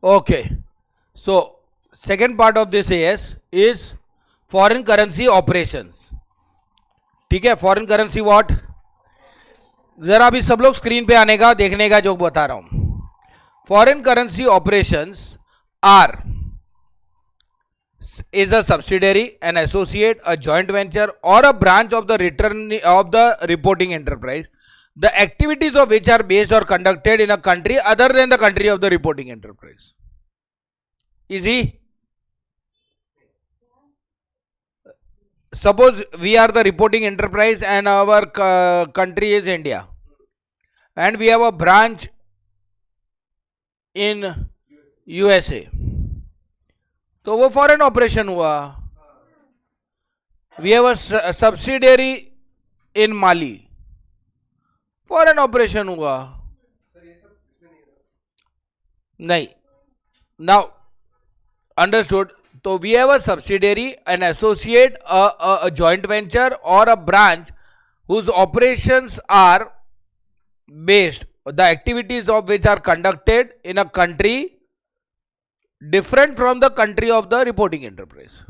Okay, so second part of this is foreign currency operations. ठीक है, foreign currency what, जरा अभी सब लोग स्क्रीन पे आने का देखने का जो बता रहा हूं. Foreign currency operations are is a subsidiary, an associate, a joint venture, or a branch of the reporting enterprise, the activities of which are based or conducted in a country other than the country of the reporting enterprise. Easy. Suppose we are the reporting enterprise and our country is India, and we have a branch in USA. तो वो foreign operation हुआ. We have a subsidiary in Mali, foreign operation हुआ. नहीं, now understood. तो we have a subsidiary, an associate, a joint venture और a branch whose operations are based, the activities of which are conducted in a country different from the country of the reporting enterprise.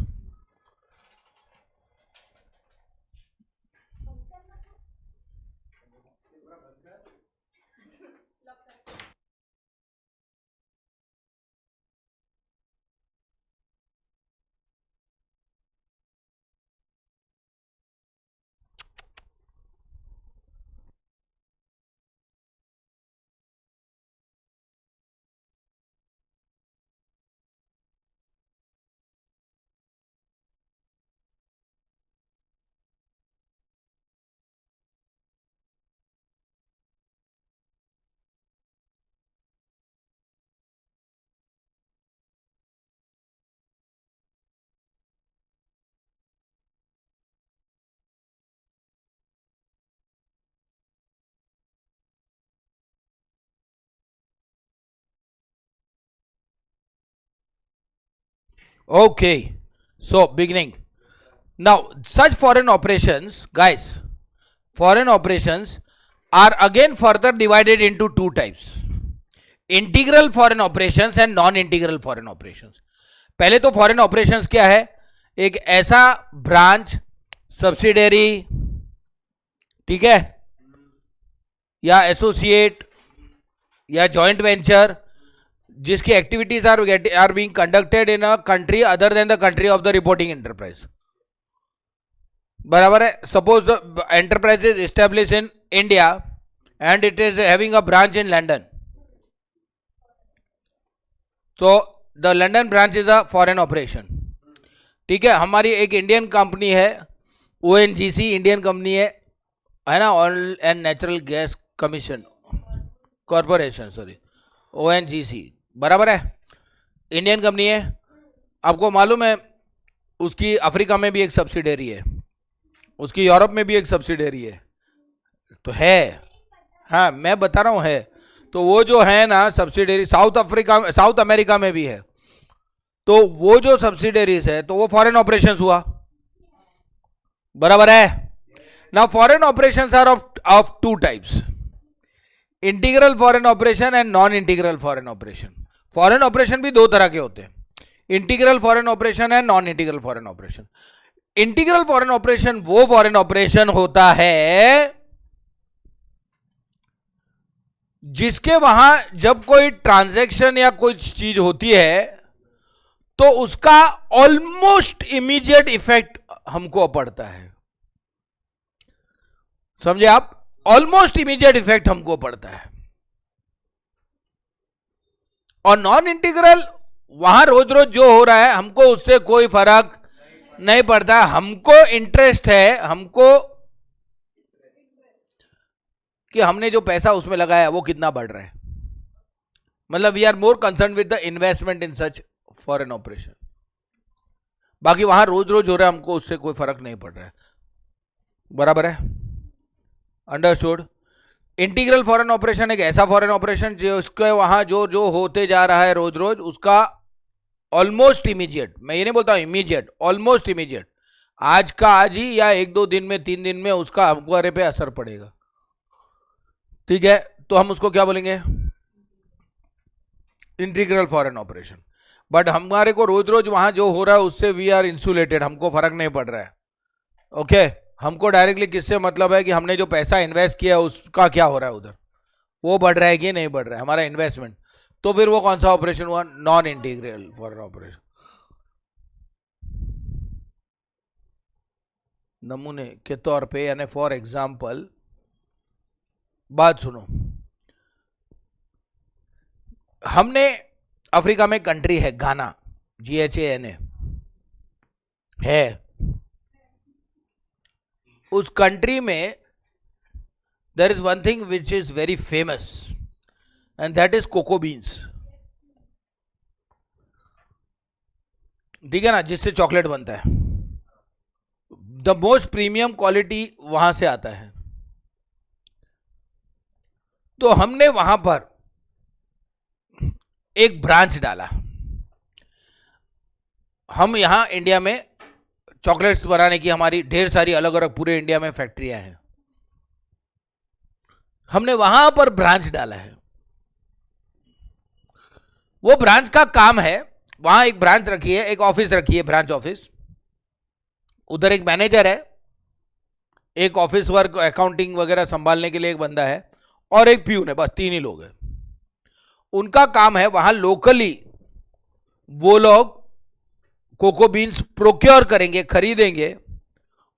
Okay, so beginning. Now, such foreign operations, guys, foreign operations are again further divided into two types: integral foreign operations and non-integral foreign operations. पहले तो foreign operations क्या है? एक ऐसा branch, subsidiary, ठीक है, या associate या जॉइंट वेंचर जिसकी activities are being conducted in a country other than the country of the reporting enterprise. बराबर है. Suppose the enterprise is establish in India and it is having a branch in London. तो the London branch is a foreign operation. ठीक है. हमारी एक Indian company है, ONGC Indian company है ना, oil and natural gas commission corporation, sorry, ONGC. बराबर है, इंडियन कंपनी है. आपको मालूम है उसकी अफ्रीका में भी एक सब्सिडियरी है, उसकी यूरोप में भी एक सब्सिडियरी है. तो है, हाँ मैं बता रहा हूँ है. तो वो जो है ना सब्सिडियरी साउथ अमेरिका में भी है. तो वो जो सब्सिडियरीज है तो वो फॉरेन ऑपरेशंस हुआ. बराबर है. Now foreign operations are of two types: integral foreign operation and non integral foreign operation. Foreign operation भी दो तरह के होते हैं, integral foreign operation and non integral foreign operation. Integral foreign operation वो फॉरेन ऑपरेशन होता है जिसके वहां जब कोई ट्रांजैक्शन या कोई चीज होती है तो उसका ऑलमोस्ट इमीडिएट इफेक्ट हमको पड़ता है. समझे आप? ऑलमोस्ट इमीडिएट इफेक्ट हमको पड़ता है. और नॉन इंटीग्रल वहां रोज रोज जो हो रहा है हमको उससे कोई फर्क नहीं पड़ता. हमको इंटरेस्ट है, हमको कि हमने जो पैसा उसमें लगाया वो कितना बढ़ रहा है. मतलब we are more concern with the investment in such foreign operation. बाकी वहां रोज रोज हो रहा है, हमको उससे कोई फर्क नहीं पड़ रहा है. बराबर है, अंडरस्टूड. इंटीग्रल फॉरेन ऑपरेशन एक ऐसा फॉरेन ऑपरेशन जो उसके वहां जो जो होते जा रहा है रोज रोज उसका ऑलमोस्ट इमीडिएट, मैं ये नहीं बोलता हूं इमीडिएट, ऑलमोस्ट इमीडिएट, आज का आज ही या एक दो दिन में, 3 दिन में उसका हमारे पे असर पड़ेगा. ठीक है. तो हम उसको क्या बोलेंगे? Integral foreign operation. बट हमारे को रोज रोज वहां जो हो रहा है उससे वी आर इंसुलेटेड, हमको फर्क नहीं पड़ रहा है। ओके हमको डायरेक्टली किससे मतलब है कि हमने जो पैसा इन्वेस्ट किया उसका क्या हो रहा है उधर, वो बढ़ रहा है कि नहीं बढ़ रहा है हमारा इन्वेस्टमेंट। तो फिर वो कौन सा ऑपरेशन हुआ, नॉन इंटीग्रल फॉरेन ऑपरेशन। नमूने के तौर पे यानी फॉर एग्जाम्पल, बात सुनो, हमने अफ्रीका में कंट्री है घाना, GHANA है, उस कंट्री में there is one thing which is very famous and that is cocoa beans. ठीक है ना, जिससे चॉकलेट बनता है। द मोस्ट प्रीमियम क्वालिटी वहां से आता है। तो हमने वहां पर एक ब्रांच डाला। हम यहां इंडिया में चॉकलेट्स बनाने की हमारी ढेर सारी अलग अलग पूरे इंडिया में फैक्ट्रियां हैं, हमने वहां पर ब्रांच डाला है। वो ब्रांच का काम है, वहां एक ब्रांच रखी है, एक ऑफिस रखी है, ब्रांच ऑफिस, उधर एक मैनेजर है, एक ऑफिस वर्क अकाउंटिंग वगैरह संभालने के लिए एक बंदा है, और एक प्यून है, बस 3 ही लोग हैं। उनका काम है वहां लोकली वो लोग कोको बीन्स प्रोक्योर करेंगे, खरीदेंगे,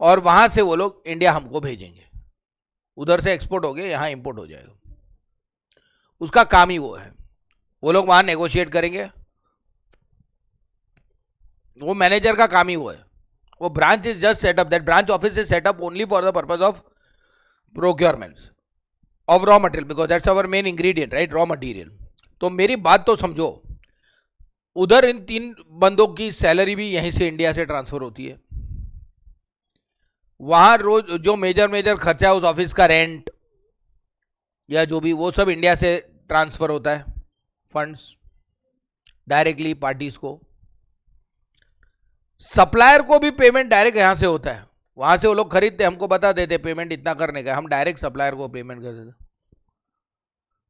और वहां से वो लोग इंडिया हमको भेजेंगे, उधर से एक्सपोर्ट हो गए यहां इंपोर्ट हो जाएगा। उसका काम ही वो है। वो लोग वहां नेगोशिएट करेंगे, वो मैनेजर का काम ही वो है। वो branch is just setup, that branch office is setup only for the purpose of procurements of raw material, because that's our main ingredient, right, raw material. तो मेरी बात तो समझो, उधर इन 3 बंदों की सैलरी भी यहीं से इंडिया से ट्रांसफर होती है। वहां रोज जो मेजर खर्चा है उस ऑफिस का रेंट या जो भी, वो सब इंडिया से ट्रांसफर होता है, फंड्स डायरेक्टली पार्टीज को। सप्लायर को भी पेमेंट डायरेक्ट यहां से होता है, वहां से वो लोग खरीदते, हमको बता देते पेमेंट इतना करने का, हम डायरेक्ट सप्लायर को पेमेंट कर देते।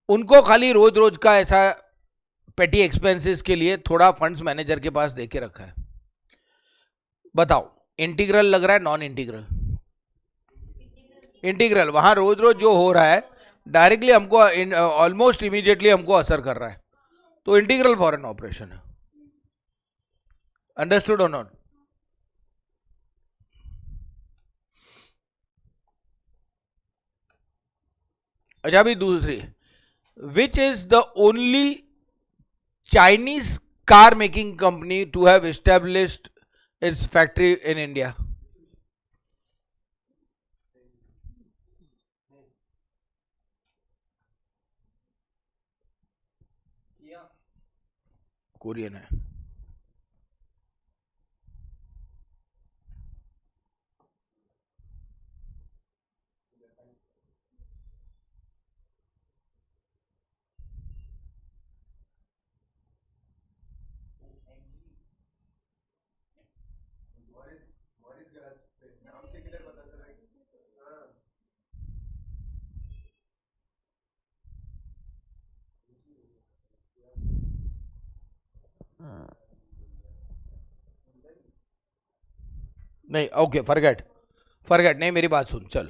उनको खाली रोज रोज का ऐसा पेटी एक्सपेंसेस के लिए थोड़ा फंड्स मैनेजर के पास देके रखा है। बताओ इंटीग्रल लग रहा है नॉन इंटीग्रल? इंटीग्रल। वहां रोज रोज जो हो रहा है डायरेक्टली हमको ऑलमोस्ट इमीडिएटली हमको असर कर रहा है, तो इंटीग्रल फॉरेन ऑपरेशन है। अंडरस्टूड और नॉट? अच्छा अभी दूसरी, which is the only Chinese car making company to have established its factory in India? Korean है। नहीं ओके, फॉरगेट नहीं, मेरी बात सुन, चल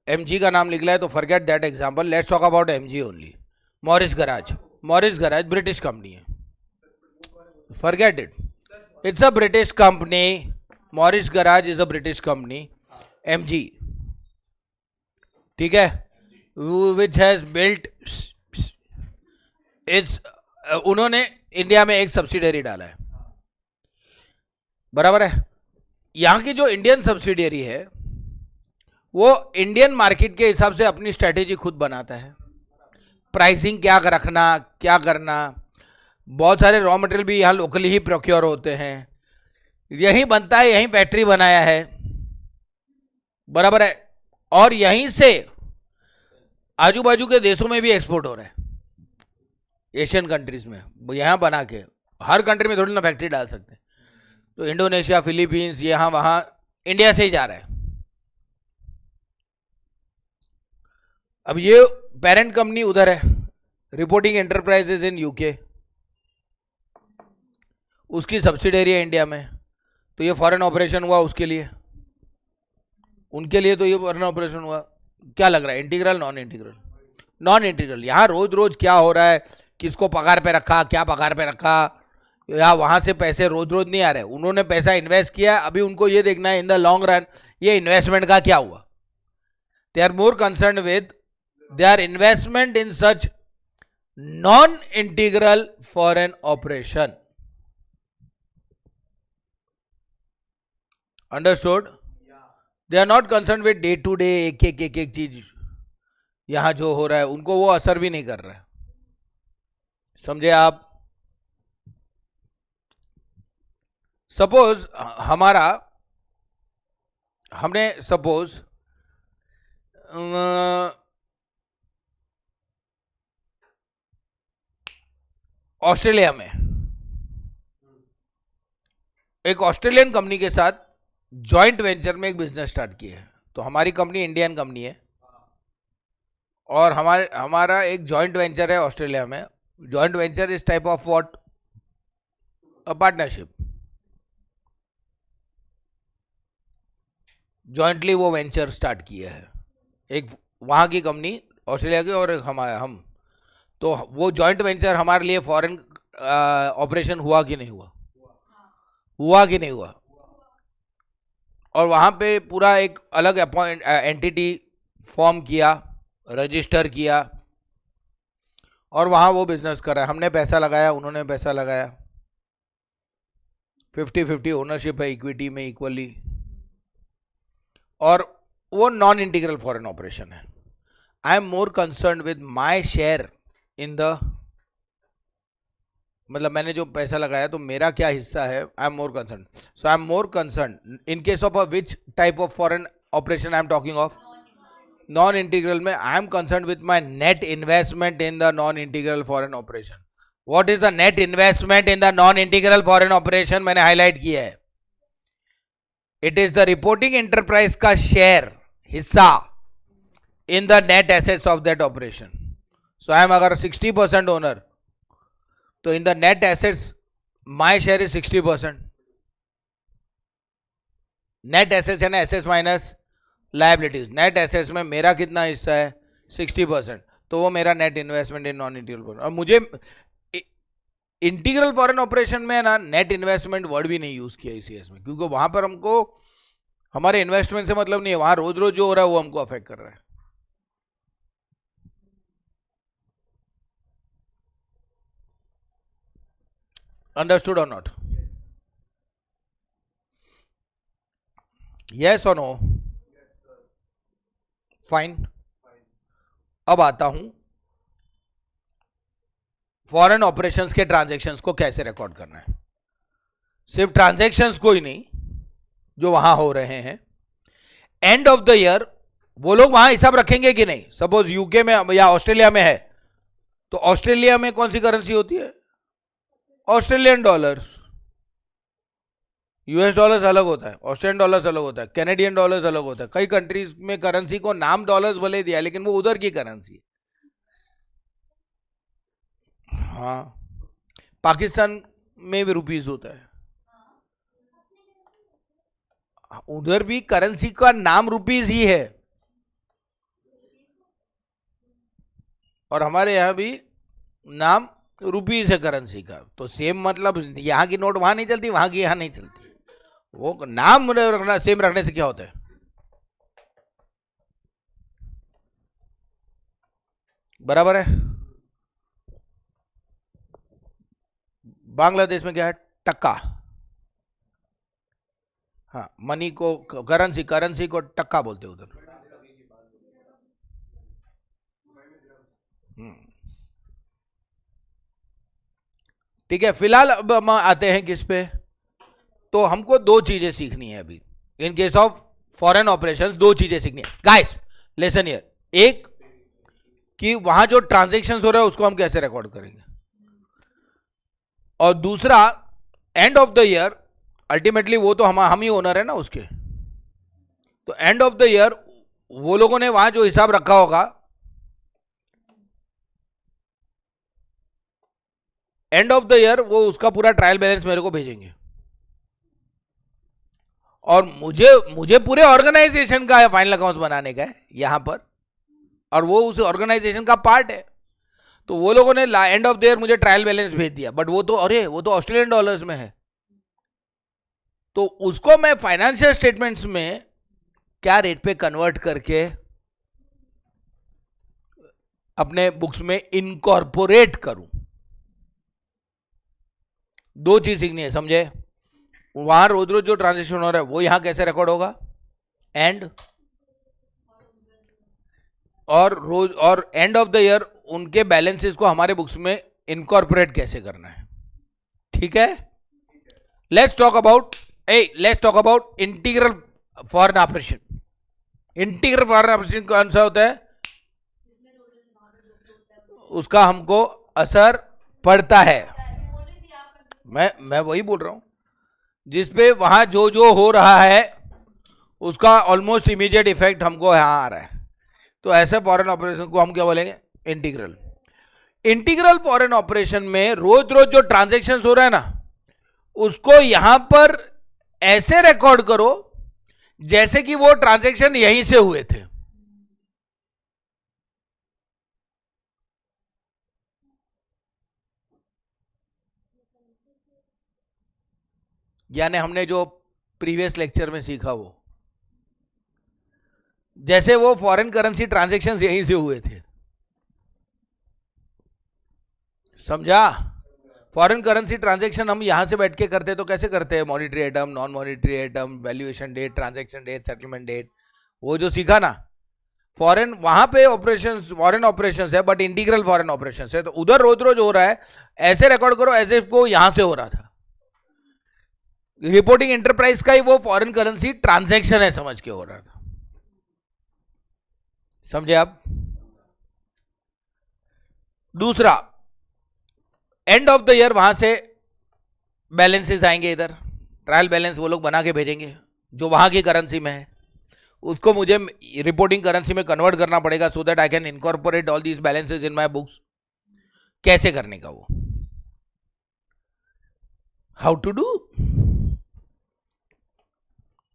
MG का नाम निकला है तो forget that example, let's talk about MG only. Morris garage British company है, forget it, it's a British company, Morris garage is a British company. MG, ठीक है, विच हैज बिल्ट इट्स, उन्होंने इंडिया में एक सब्सिडरी डाला है, बराबर है। यहां की जो इंडियन सब्सिडियरी है वो इंडियन मार्केट के हिसाब से अपनी स्ट्रेटेजी खुद बनाता है, प्राइसिंग क्या रखना, क्या करना, बहुत सारे रॉ मटेरियल भी यहाँ लोकली ही प्रोक्योर होते हैं, यहीं बनता है, यहीं फैक्ट्री बनाया है, बराबर है, और यहीं से आजू बाजू के देशों में भी एक्सपोर्ट हो रहा है, एशियन कंट्रीज में, यहाँ बना के। हर कंट्री में थोड़ी ना फैक्ट्री डाल सकते हैं, तो इंडोनेशिया, फिलीपींस, यहाँ वहाँ इंडिया से ही जा रहा है। अब ये पेरेंट कंपनी उधर है, रिपोर्टिंग एंटरप्राइजेज इन यूके, उसकी सब्सिडरी है इंडिया में, तो ये फॉरेन ऑपरेशन हुआ उसके लिए, उनके लिए तो ये फॉरेन ऑपरेशन हुआ। क्या लग रहा है, integral non integral? Non integral. यहाँ रोज रोज क्या हो रहा है, किसको पगार पे रखा, क्या पगार पे रखा, या वहां से पैसे रोज रोज नहीं आ रहे, उन्होंने पैसा इन्वेस्ट किया, अभी उनको ये देखना है इन द लॉन्ग रन ये इन्वेस्टमेंट का क्या हुआ। They are more concern with their investment in such non-integral foreign operation. Understood? They are not concerned with day to day एक चीज यहां जो हो रहा है उनको वो असर भी नहीं कर रहा है, समझे आप? सपोज हमने सपोज ऑस्ट्रेलिया में एक ऑस्ट्रेलियन कंपनी के साथ जॉइंट वेंचर में एक बिजनेस स्टार्ट किया है। तो हमारी कंपनी इंडियन कंपनी है और हमारा एक जॉइंट वेंचर है ऑस्ट्रेलिया में। Joint venture is type of what, a partnership. Jointly वो वेंचर स्टार्ट किया है, एक वहाँ की कंपनी ऑस्ट्रेलिया की और एक हम। तो वो जॉइंट वेंचर हमारे लिए फॉरेन ऑपरेशन हुआ कि नहीं हुआ? हुआ कि नहीं हुआ? और वहाँ पे पूरा एक अलग एंटिटी फॉर्म किया, रजिस्टर किया और वहाँ वो बिजनेस कर रहा है। हमने पैसा लगाया, उन्होंने पैसा लगाया, 50-50 ओनरशिप है इक्विटी में इक्वली, और वो नॉन इंटीग्रल फॉरेन ऑपरेशन है। I am more concern with my share in the, मतलब मैंने जो पैसा लगाया तो मेरा क्या हिस्सा है, I am more concern. So I am more concern in case of which type of foreign operation I am talking of? Non integral में I am concern with my net investment in the non integral foreign operation. What is the net investment in the non integral foreign operation? मैंने highlight किया है, it is the reporting enterprise का share, हिस्सा in the net assets of that operation. So I M अगर 60% owner, तो इन the net assets my share is 60%। Net assets है ना, assets minus liabilities. Net assets में मेरा कितना हिस्सा है? 60%। तो वो मेरा net investment in non integral. और मुझे इंटीग्रल फॉरेन ऑपरेशन में ना नेट इन्वेस्टमेंट वर्ड भी नहीं यूज किया ईसीएस में, क्योंकि वहां पर हमको हमारे इन्वेस्टमेंट से मतलब नहीं है, वहां रोज रोज जो हो रहा है वो हमको अफेक्ट कर रहा है। अंडरस्टूड और नॉट? यस और नो? फाइन। अब आता हूं फॉरेन ऑपरेशंस के ट्रांजैक्शंस को कैसे रिकॉर्ड करना है। सिर्फ ट्रांजैक्शंस को ही नहीं जो वहां हो रहे हैं, एंड ऑफ द ईयर वो लोग वहां हिसाब रखेंगे कि नहीं। सपोज यूके में या ऑस्ट्रेलिया में है, तो ऑस्ट्रेलिया में कौन सी करेंसी होती है? Australian dollars. यूएस डॉलर्स अलग होता है, ऑस्ट्रेलियन डॉलर्स अलग होता है, कैनेडियन डॉलर्स अलग होता है। कई कंट्रीज में करेंसी को नाम डॉलर्स भले दिया लेकिन वो उधर की करेंसी है। हाँ, पाकिस्तान में भी रुपीस होता है, उधर भी करेंसी का नाम रुपीस ही है, और हमारे यहां भी नाम रुपीस है करेंसी का। तो सेम मतलब यहां की नोट वहां नहीं चलती, वहां की यहां नहीं चलती। वो नाम रखना, सेम रखने से क्या होता है? बराबर है। बांग्लादेश में क्या है? टक्का। हाँ, मनी को करेंसी को टक्का बोलते उधर। ठीक है, फिलहाल अब हम आते हैं किस पे? तो हमको दो चीजें सीखनी है अभी इन केस ऑफ फॉरेन ऑपरेशंस। दो चीजें सीखनी है गाइस, लिसन हियर। एक कि वहां जो ट्रांजैक्शंस हो रहा है उसको हम कैसे रिकॉर्ड करेंगे, और दूसरा and of the year, ultimately वो तो हम ही ओनर है ना उसके। तो एंड ऑफ द ईयर वो लोगों ने वहां जो हिसाब रखा होगा, एंड ऑफ द ईयर वो उसका पूरा ट्रायल बैलेंस मेरे को भेजेंगे, और मुझे पूरे ऑर्गेनाइजेशन का फाइनल अकाउंट्स बनाने का है यहां पर, और वो उस ऑर्गेनाइजेशन का पार्ट है। तो वो लोगों ने एंड ऑफ द ईयर मुझे ट्रायल बैलेंस भेज दिया, बट वो तो ऑस्ट्रेलियन डॉलर्स में है, तो उसको मैं फाइनेंशियल स्टेटमेंट्स में क्या रेट पे कन्वर्ट करके अपने बुक्स में इनकॉर्पोरेट करूं। दो चीज सीखनी है, समझे? वहां रोज रोज जो ट्रांजेक्शन हो रहा है वो यहां कैसे रिकॉर्ड होगा, एंड और एंड ऑफ द ईयर उनके बैलेंसेस को हमारे बुक्स में इनकॉर्पोरेट कैसे करना है। ठीक है, let's talk about integral foreign operation. Integral foreign operation कौन सा होता है, उसका हमको असर पड़ता है, मैं वही बोल रहा हूं, जिसपे वहां जो हो रहा है उसका ऑलमोस्ट इमीडिएट इफेक्ट हमको यहां आ रहा है। तो ऐसे फॉरेन ऑपरेशन को हम क्या बोलेंगे, इंटीग्रल फॉरेन ऑपरेशन में रोज रोज जो ट्रांजैक्शन हो रहा है ना, उसको यहां पर ऐसे रिकॉर्ड करो जैसे कि वो ट्रांजैक्शन यहीं से हुए थे। यानी हमने जो प्रीवियस लेक्चर में सीखा, वो जैसे वो फॉरेन करेंसी ट्रांजैक्शंस यहीं से हुए थे, समझा? फॉरेन करेंसी ट्रांजैक्शन हम यहां से बैठ के करते तो कैसे करते हैं, monetary item, non monetary item, valuation date, transaction date, settlement date, वो जो सीखा ना फॉरेन, वहां पे ऑपरेशंस फॉरेन ऑपरेशंस है, बट इंटीग्रल फॉरेन ऑपरेशंस है। तो उधर रोज रोज हो रहा है, ऐसे रिकॉर्ड करो एज इफ को यहां से हो रहा था। रिपोर्टिंग एंटरप्राइज का ही वो फॉरेन करेंसी ट्रांजैक्शन है समझ के हो रहा था, समझे आप? दूसरा, एंड ऑफ द ईयर वहां से बैलेंसेस आएंगे, इधर ट्रायल बैलेंस वो लोग बना के भेजेंगे जो वहां की करेंसी में है, उसको मुझे रिपोर्टिंग करेंसी में कन्वर्ट करना पड़ेगा, so that I can incorporate all these balances in my books. कैसे करने का वो, हाउ टू डू?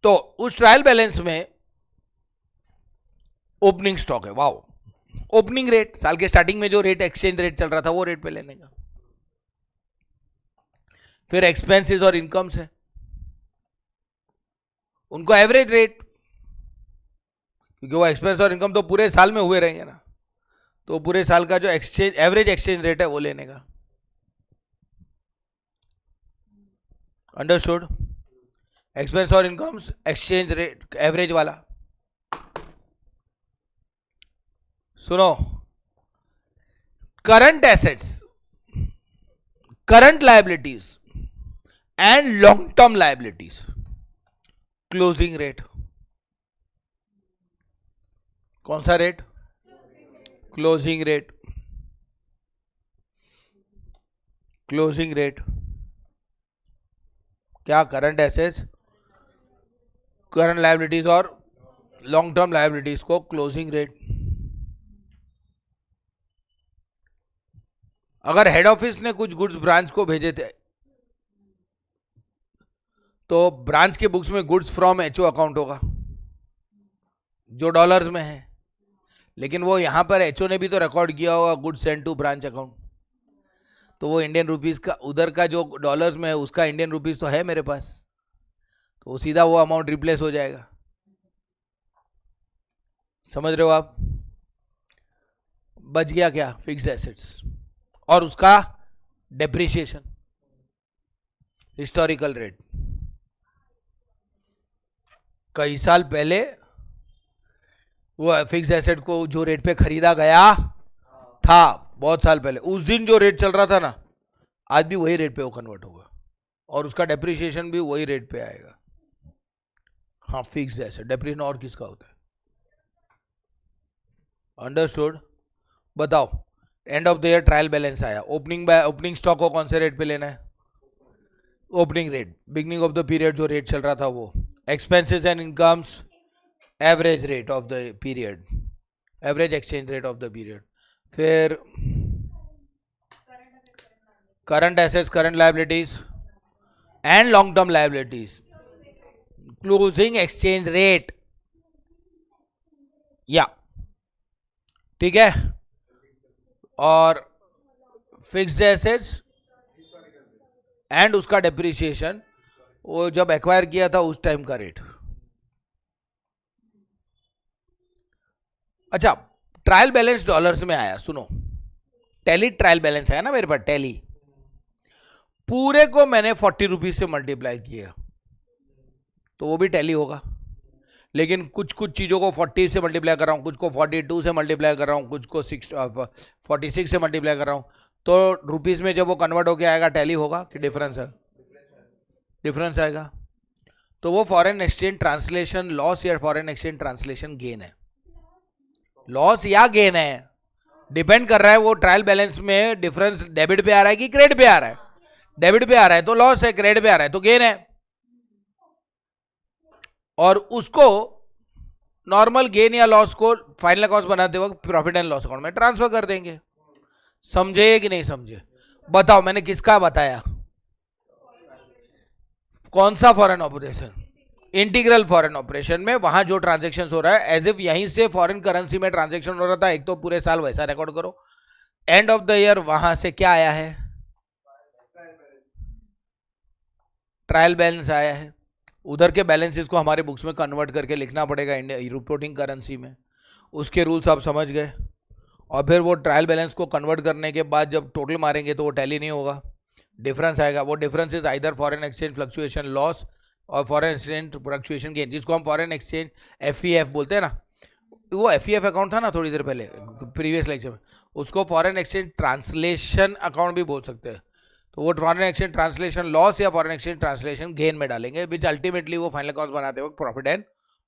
तो उस ट्रायल बैलेंस में ओपनिंग स्टॉक है, वाओ, ओपनिंग रेट, साल के स्टार्टिंग में जो रेट एक्सचेंज रेट चल रहा था वो रेट पे लेने का। फिर एक्सपेंसेस और इनकम्स है, उनको एवरेज रेट, क्योंकि वो एक्सपेंस और इनकम तो पूरे साल में हुए रहेंगे ना, तो पूरे साल का जो एवरेज एक्सचेंज रेट है वो लेने का। अंडरस्टूड? एक्सपेंस और इनकम्स, एक्सचेंज रेट एवरेज वाला। सुनो, current assets, current liabilities and long term liabilities, closing rate. कौन सा rate? Closing rate. Closing rate क्या? करंट एसेट्स, करंट लायबिलिटीज और लॉन्ग टर्म लायबिलिटीज को क्लोजिंग रेट। अगर हेड ऑफिस ने कुछ गुड्स ब्रांच को भेजे थे, तो ब्रांच के बुक्स में गुड्स फ्रॉम एचओ अकाउंट होगा जो डॉलर्स में है, लेकिन वो यहां पर एचओ ने भी तो रिकॉर्ड किया होगा goods send to branch account, तो वो इंडियन रुपीस का, उधर का जो डॉलर्स में है उसका इंडियन रुपीस तो है मेरे पास, तो सीधा वो अमाउंट रिप्लेस हो जाएगा। समझ रहे हो आप? बच गया क्या? फिक्स्ड एसेट्स और उसका डेप्रिसिएशन, हिस्टोरिकल रेट। कई साल पहले वो फिक्स्ड एसेट को जो रेट पे खरीदा गया था, बहुत साल पहले, उस दिन जो रेट चल रहा था ना, आज भी वही रेट पे वो कन्वर्ट होगा और उसका डेप्रिसिएशन भी वही रेट पे आएगा। हाँ, फिक्स्ड एसेट। डेप्रिसिएशन और किसका होता है? अंडरस्टूड? बताओ, end of the year trial balance आया, ओपनिंग स्टॉक को कौन से रेट पे लेना है? Opening rate. Beginning of the period जो रेट चल रहा था वो। Expenses and incomes, average rate of the period, average exchange rate of the period. फिर current assets, current liabilities and long term liabilities, closing exchange rate, या ठीक है, और फिक्स्ड एसेट्स एंड उसका डेप्रिसिएशन, वो जब एक्वायर किया था उस टाइम का रेट। अच्छा, ट्रायल बैलेंस डॉलर्स में आया, सुनो, टैली ट्रायल बैलेंस है ना मेरे पास, टैली पूरे को मैंने 40 रुपीज से मल्टीप्लाई किया तो वो भी टैली होगा, लेकिन कुछ कुछ चीज़ों को 40 से मल्टीप्लाई कर रहा हूँ, कुछ को 42 से मल्टीप्लाई कर रहा हूँ, कुछ को 46 से मल्टीप्लाई कर रहा हूँ, तो रुपीज़ में जब वो कन्वर्ट होके आएगा टैली होगा कि डिफरेंस है? डिफरेंस आएगा। तो वो फॉरेन एक्सचेंज ट्रांसलेशन लॉस या फॉरेन एक्सचेंज ट्रांसलेशन गेन है, लॉस या गेन है, डिपेंड कर रहा है वो ट्रायल बैलेंस में डिफरेंस डेबिट पे आ रहा है कि क्रेडिट पे आ रहा है। डेबिट पे आ रहा है तो लॉस है, क्रेडिट पे आ रहा है तो गेन है, और उसको नॉर्मल गेन या लॉस को फाइनल अकाउंट बनाते वक्त प्रॉफिट एंड लॉस अकाउंट में ट्रांसफर कर देंगे। समझे कि नहीं समझे? बताओ मैंने किसका बताया? कौन सा foreign operation? Integral foreign operation में वहां जो ट्रांजैक्शन हो रहा है एज इफ यहीं से फॉरेन करेंसी में ट्रांजैक्शन हो रहा था, एक तो पूरे साल वैसा रिकॉर्ड करो, एंड ऑफ द ईयर वहां से क्या आया है? ट्रायल बैलेंस आया है। उधर के बैलेंसेस को हमारे बुक्स में कन्वर्ट करके लिखना पड़ेगा रिपोर्टिंग करेंसी में, उसके रूल्स आप समझ गए। और फिर वो ट्रायल बैलेंस को कन्वर्ट करने के बाद जब टोटल मारेंगे तो वो टैली नहीं होगा, डिफरेंस आएगा। वो difference is either foreign exchange fluctuation loss और फॉरेन एक्सचेंज फ्लक्चुएशन गेन, जिसको हम फॉरेन एक्सचेंज FEF बोलते हैं ना। वो FEF अकाउंट था ना थोड़ी देर पहले प्रीवियस लेक्चर में, उसको फॉरेन एक्सचेंज ट्रांसलेशन अकाउंट भी बोल सकते हैं। तो वो फॉरेन एक्सचेंज ट्रांसलेशन लॉस या फॉरेन एक्सचेंज ट्रांसलेशन गेन में डालेंगे, विच अल्टीमेटली वो फाइनल अकाउंट बनाते वक्त प्रॉफिट एंड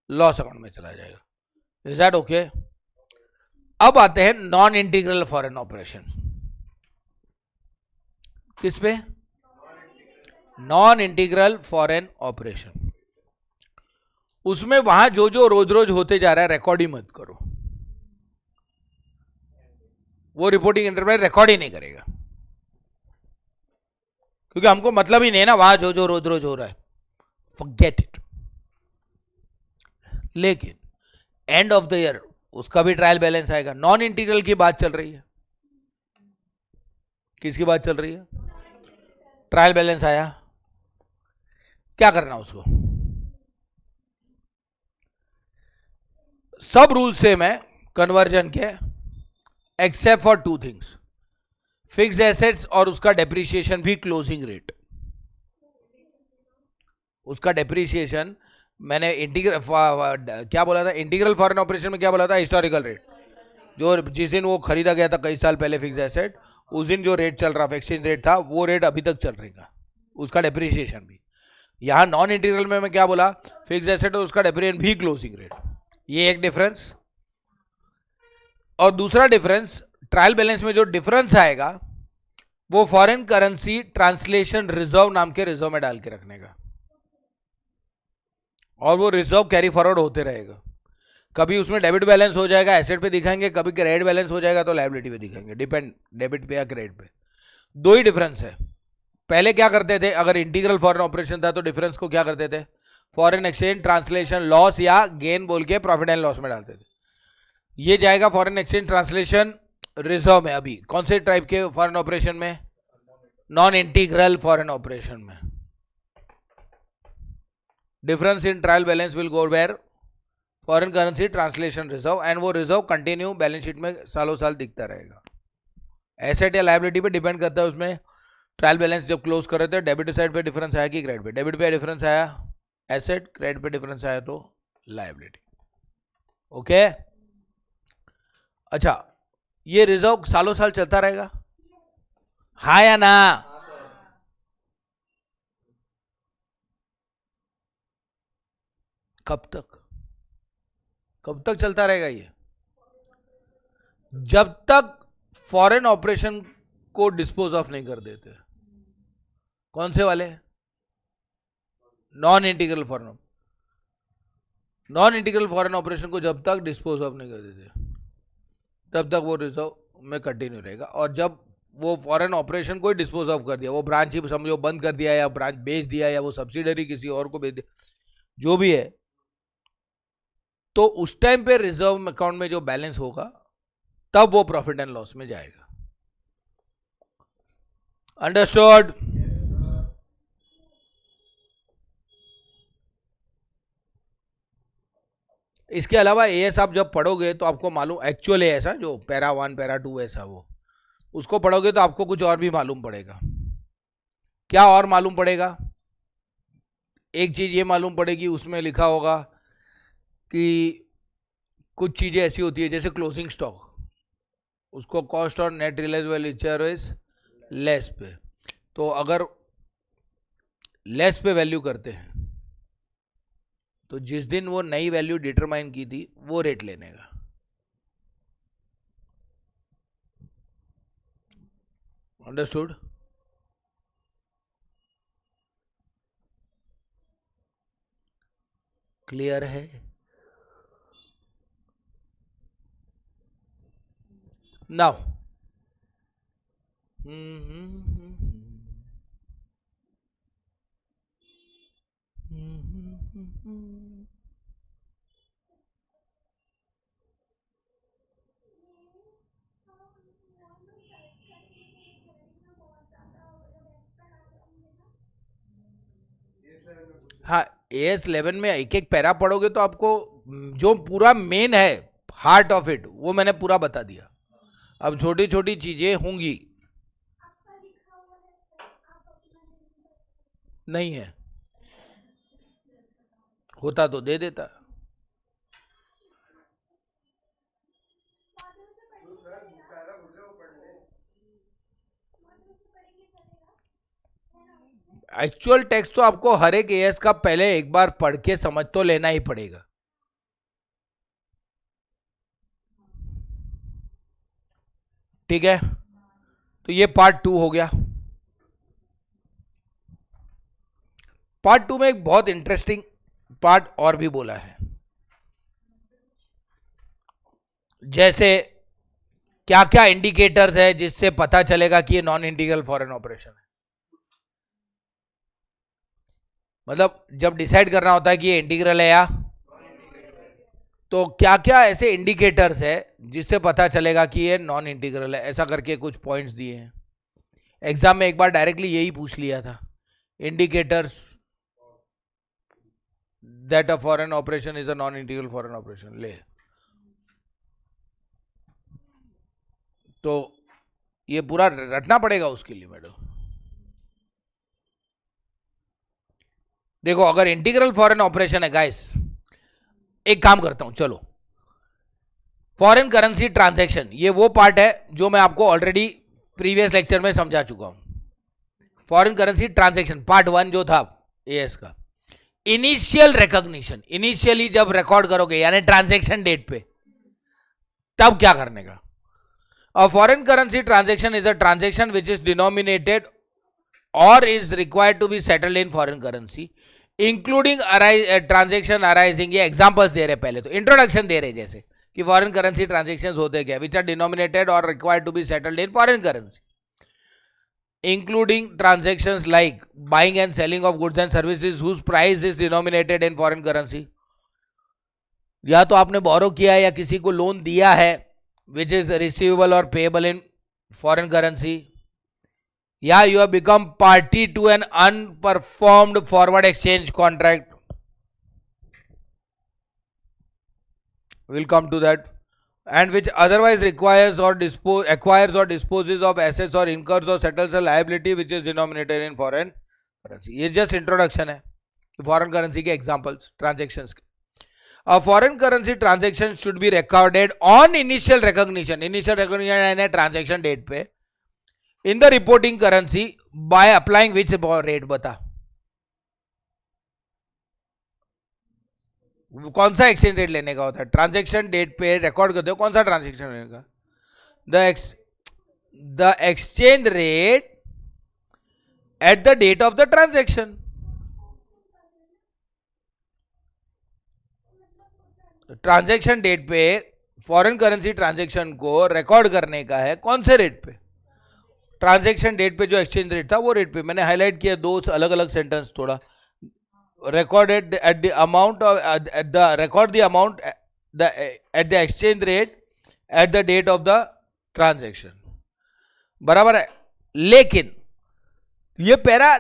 लॉस अकाउंट में चला जाएगा। Is that okay? अब आते हैं नॉन इंटीग्रल फॉरेन ऑपरेशन। किस पे? Non integral foreign operation. उसमें वहां जो जो रोज रोज होते जा रहा है रिकॉर्ड ही मत करो, वो रिपोर्टिंग इंटरप्राइज रिकॉर्ड ही नहीं करेगा, क्योंकि हमको मतलब ही नहीं है ना वहां जो जो रोज रोज हो रहा है, फॉरगेट इट। लेकिन एंड ऑफ द ईयर उसका भी ट्रायल बैलेंस आएगा। नॉन इंटीग्रल की बात चल रही है, किसकी बात चल रही है? ट्रायल बैलेंस आया, क्या करना उसको? सब रूल सेम है कन्वर्जन के, except for 2 things, fixed assets और उसका डेप्रिसिएशन भी क्लोजिंग रेट। उसका डेप्रिसिएशन मैंने इंटीग्रल क्या बोला था? इंटीग्रल फॉरेन ऑपरेशन में क्या बोला था? हिस्टोरिकल रेट, जो जिस दिन वो खरीदा गया था कई साल पहले फिक्स एसेट, उस दिन जो रेट चल रहा था, एक्सचेंज रेट था, वो रेट अभी तक चल रहेगा, उसका डेप्रिसिएशन भी। यहाँ नॉन इंटीग्रल में मैं क्या बोला? फिक्स एसेट और उसका डेप्रिसिएशन भी क्लोजिंग रेट। ये एक डिफरेंस। और दूसरा डिफरेंस, ट्रायल बैलेंस में जो डिफरेंस आएगा वो फॉरेन करेंसी ट्रांसलेशन रिजर्व नाम के रिजर्व में डाल के रखने का, और वो रिजर्व कैरी फॉरवर्ड होते रहेगा। कभी उसमें डेबिट बैलेंस हो जाएगा, एसेट पे दिखाएंगे, कभी क्रेडिट बैलेंस हो जाएगा तो लायबिलिटी पे दिखाएंगे, डिपेंड डेबिट पे या क्रेडिट पे। दो ही डिफरेंस है। पहले क्या करते थे, अगर इंटीग्रल फॉरेन ऑपरेशन था तो डिफरेंस को क्या करते थे? फॉरेन एक्सचेंज ट्रांसलेशन लॉस या गेन बोल के प्रॉफिट एंड लॉस में डालते थे। ये जाएगा फॉरेन एक्सचेंज ट्रांसलेशन रिजर्व में। अभी कौन से टाइप के फॉरेन ऑपरेशन में? नॉन इंटीग्रल फॉरेन ऑपरेशन में। Difference in trial balance will go where foreign currency translation reserve, and वो रिजर्व कंटिन्यू बैलेंस शीट में सालों साल दिखता रहेगा। एसेट या लायबिलिटी पे डिपेंड करता है। उसमें ट्रायल बैलेंस जब क्लोज कर रहे थे डेबिट साइड पे डिफरेंस आया कि क्रेडिट पे? डेबिट पे डिफरेंस आया एसेट, क्रेडिट पे डिफरेंस आया तो लायबिलिटी। ओके? अच्छा, ये रिजर्व सालों साल चलता रहेगा, हाँ या ना? कब तक? कब तक चलता रहेगा ये? जब तक फॉरेन ऑपरेशन को डिस्पोज ऑफ नहीं कर देते। कौन से वाले? Non integral foreign. Non integral foreign operation को जब तक डिस्पोज ऑफ नहीं कर देते तब तक वो रिजर्व में कंटिन्यू रहेगा। और जब वो फॉरेन ऑपरेशन को ही डिस्पोज ऑफ कर दिया, वो ब्रांच ही समझो बंद कर दिया या ब्रांच बेच दिया या वो सब्सिडरी किसी और को बेच दिया, जो भी है, तो उस टाइम पे रिजर्व अकाउंट में जो बैलेंस होगा तब वो प्रॉफिट एंड लॉस में जाएगा। अंडरस्टूड? इसके अलावा एएस आप जब पढ़ोगे तो आपको मालूम, एक्चुअल एएस जो पैरा 1 पैरा 2 ऐसा, वो उसको पढ़ोगे तो आपको कुछ और भी मालूम पड़ेगा। क्या और मालूम पड़ेगा? एक चीज ये मालूम पड़ेगी, उसमें लिखा होगा कि कुछ चीजें ऐसी होती है जैसे क्लोजिंग स्टॉक, उसको कॉस्ट और नेट रियलाइजेबल इज लेस पे, तो अगर लेस पे वैल्यू करते हैं तो जिस दिन वो नई वैल्यू डिटरमाइन की थी वो रेट लेने का। अंडरस्टूड? क्लियर है? नाउ हाँ, AS11 में एक एक पैरा पढ़ोगे तो आपको जो पूरा मेन है, हार्ट ऑफ इट, वो मैंने पूरा बता दिया। अब छोटी छोटी चीजें होंगी, नहीं है, होता तो दे देता। एक्चुअल टेक्स्ट तो आपको हर एक एएस का पहले एक बार पढ़ के समझ तो लेना ही पड़ेगा। ठीक है, तो ये पार्ट 2 हो गया। पार्ट 2 में एक बहुत इंटरेस्टिंग पार्ट और भी बोला है, जैसे क्या क्या इंडिकेटर्स है जिससे पता चलेगा कि ये नॉन इंटीग्रल फॉरेन ऑपरेशन है। मतलब जब डिसाइड करना होता है कि ये इंटीग्रल है या, तो क्या क्या ऐसे इंडिकेटर्स है जिससे पता चलेगा कि ये नॉन इंटीग्रल है, ऐसा करके कुछ पॉइंट्स दिए हैं। एग्जाम में एक बार डायरेक्टली यही पूछ लिया था, indicators that a foreign operation is a non integral foreign operation. ले, तो ये पूरा रटना पड़ेगा उसके लिए मैडम। देखो, अगर इंटीग्रल फॉरेन ऑपरेशन है गाइस, एक काम करता हूं, चलो फॉरेन करेंसी ट्रांजैक्शन, ये वो पार्ट है जो मैं आपको ऑलरेडी प्रीवियस लेक्चर में समझा चुका हूं। फॉरेन करेंसी ट्रांजैक्शन पार्ट 1 जो था एएस का, इनिशियल रिकॉग्निशन, इनिशियली जब रिकॉर्ड करोगे यानी ट्रांजैक्शन डेट पे, तब क्या करने का। A foreign currency transaction is a transaction which is denominated or is required to be settled in foreign currency, including transaction arising, ये examples दे रहे, पहले तो introduction दे रहे जैसे कि foreign currency transactions होते क्या, which are denominated or required to be settled in foreign currency, including transactions like buying and selling of goods and services whose price is denominated in foreign currency, या तो आपने बोरो किया या किसी को loan दिया है which is receivable or payable in foreign currency, yeah, you have become party to an unperformed forward exchange contract, we'll come to that, and which otherwise requires or acquires or disposes of assets or incurs or settles a liability which is denominated in foreign currency. ये just introduction है foreign currency के examples transactions के। A foreign currency transaction should be recorded on initial recognition, initial recognition यानी transaction date पे, in the reporting currency by applying which rate, बता कौन सा exchange rate लेने का होता है। ट्रांजैक्शन डेट पे रिकॉर्ड करते हो कौन सा ट्रांजैक्शन लेने का, the exchange rate at the date of the transaction. Transaction date पे फॉरेन करेंसी ट्रांजैक्शन को रिकॉर्ड करने का है कौन से रेट पे, ट्रांजैक्शन डेट पे जो एक्सचेंज रेट था वो रेट पे मैंने हाईलाइट किया, दो अलग अलग सेंटेंस थोड़ा, recorded at the amount of record the amount at the exchange rate at the date of the transaction, बराबर है। लेकिन ये पैरा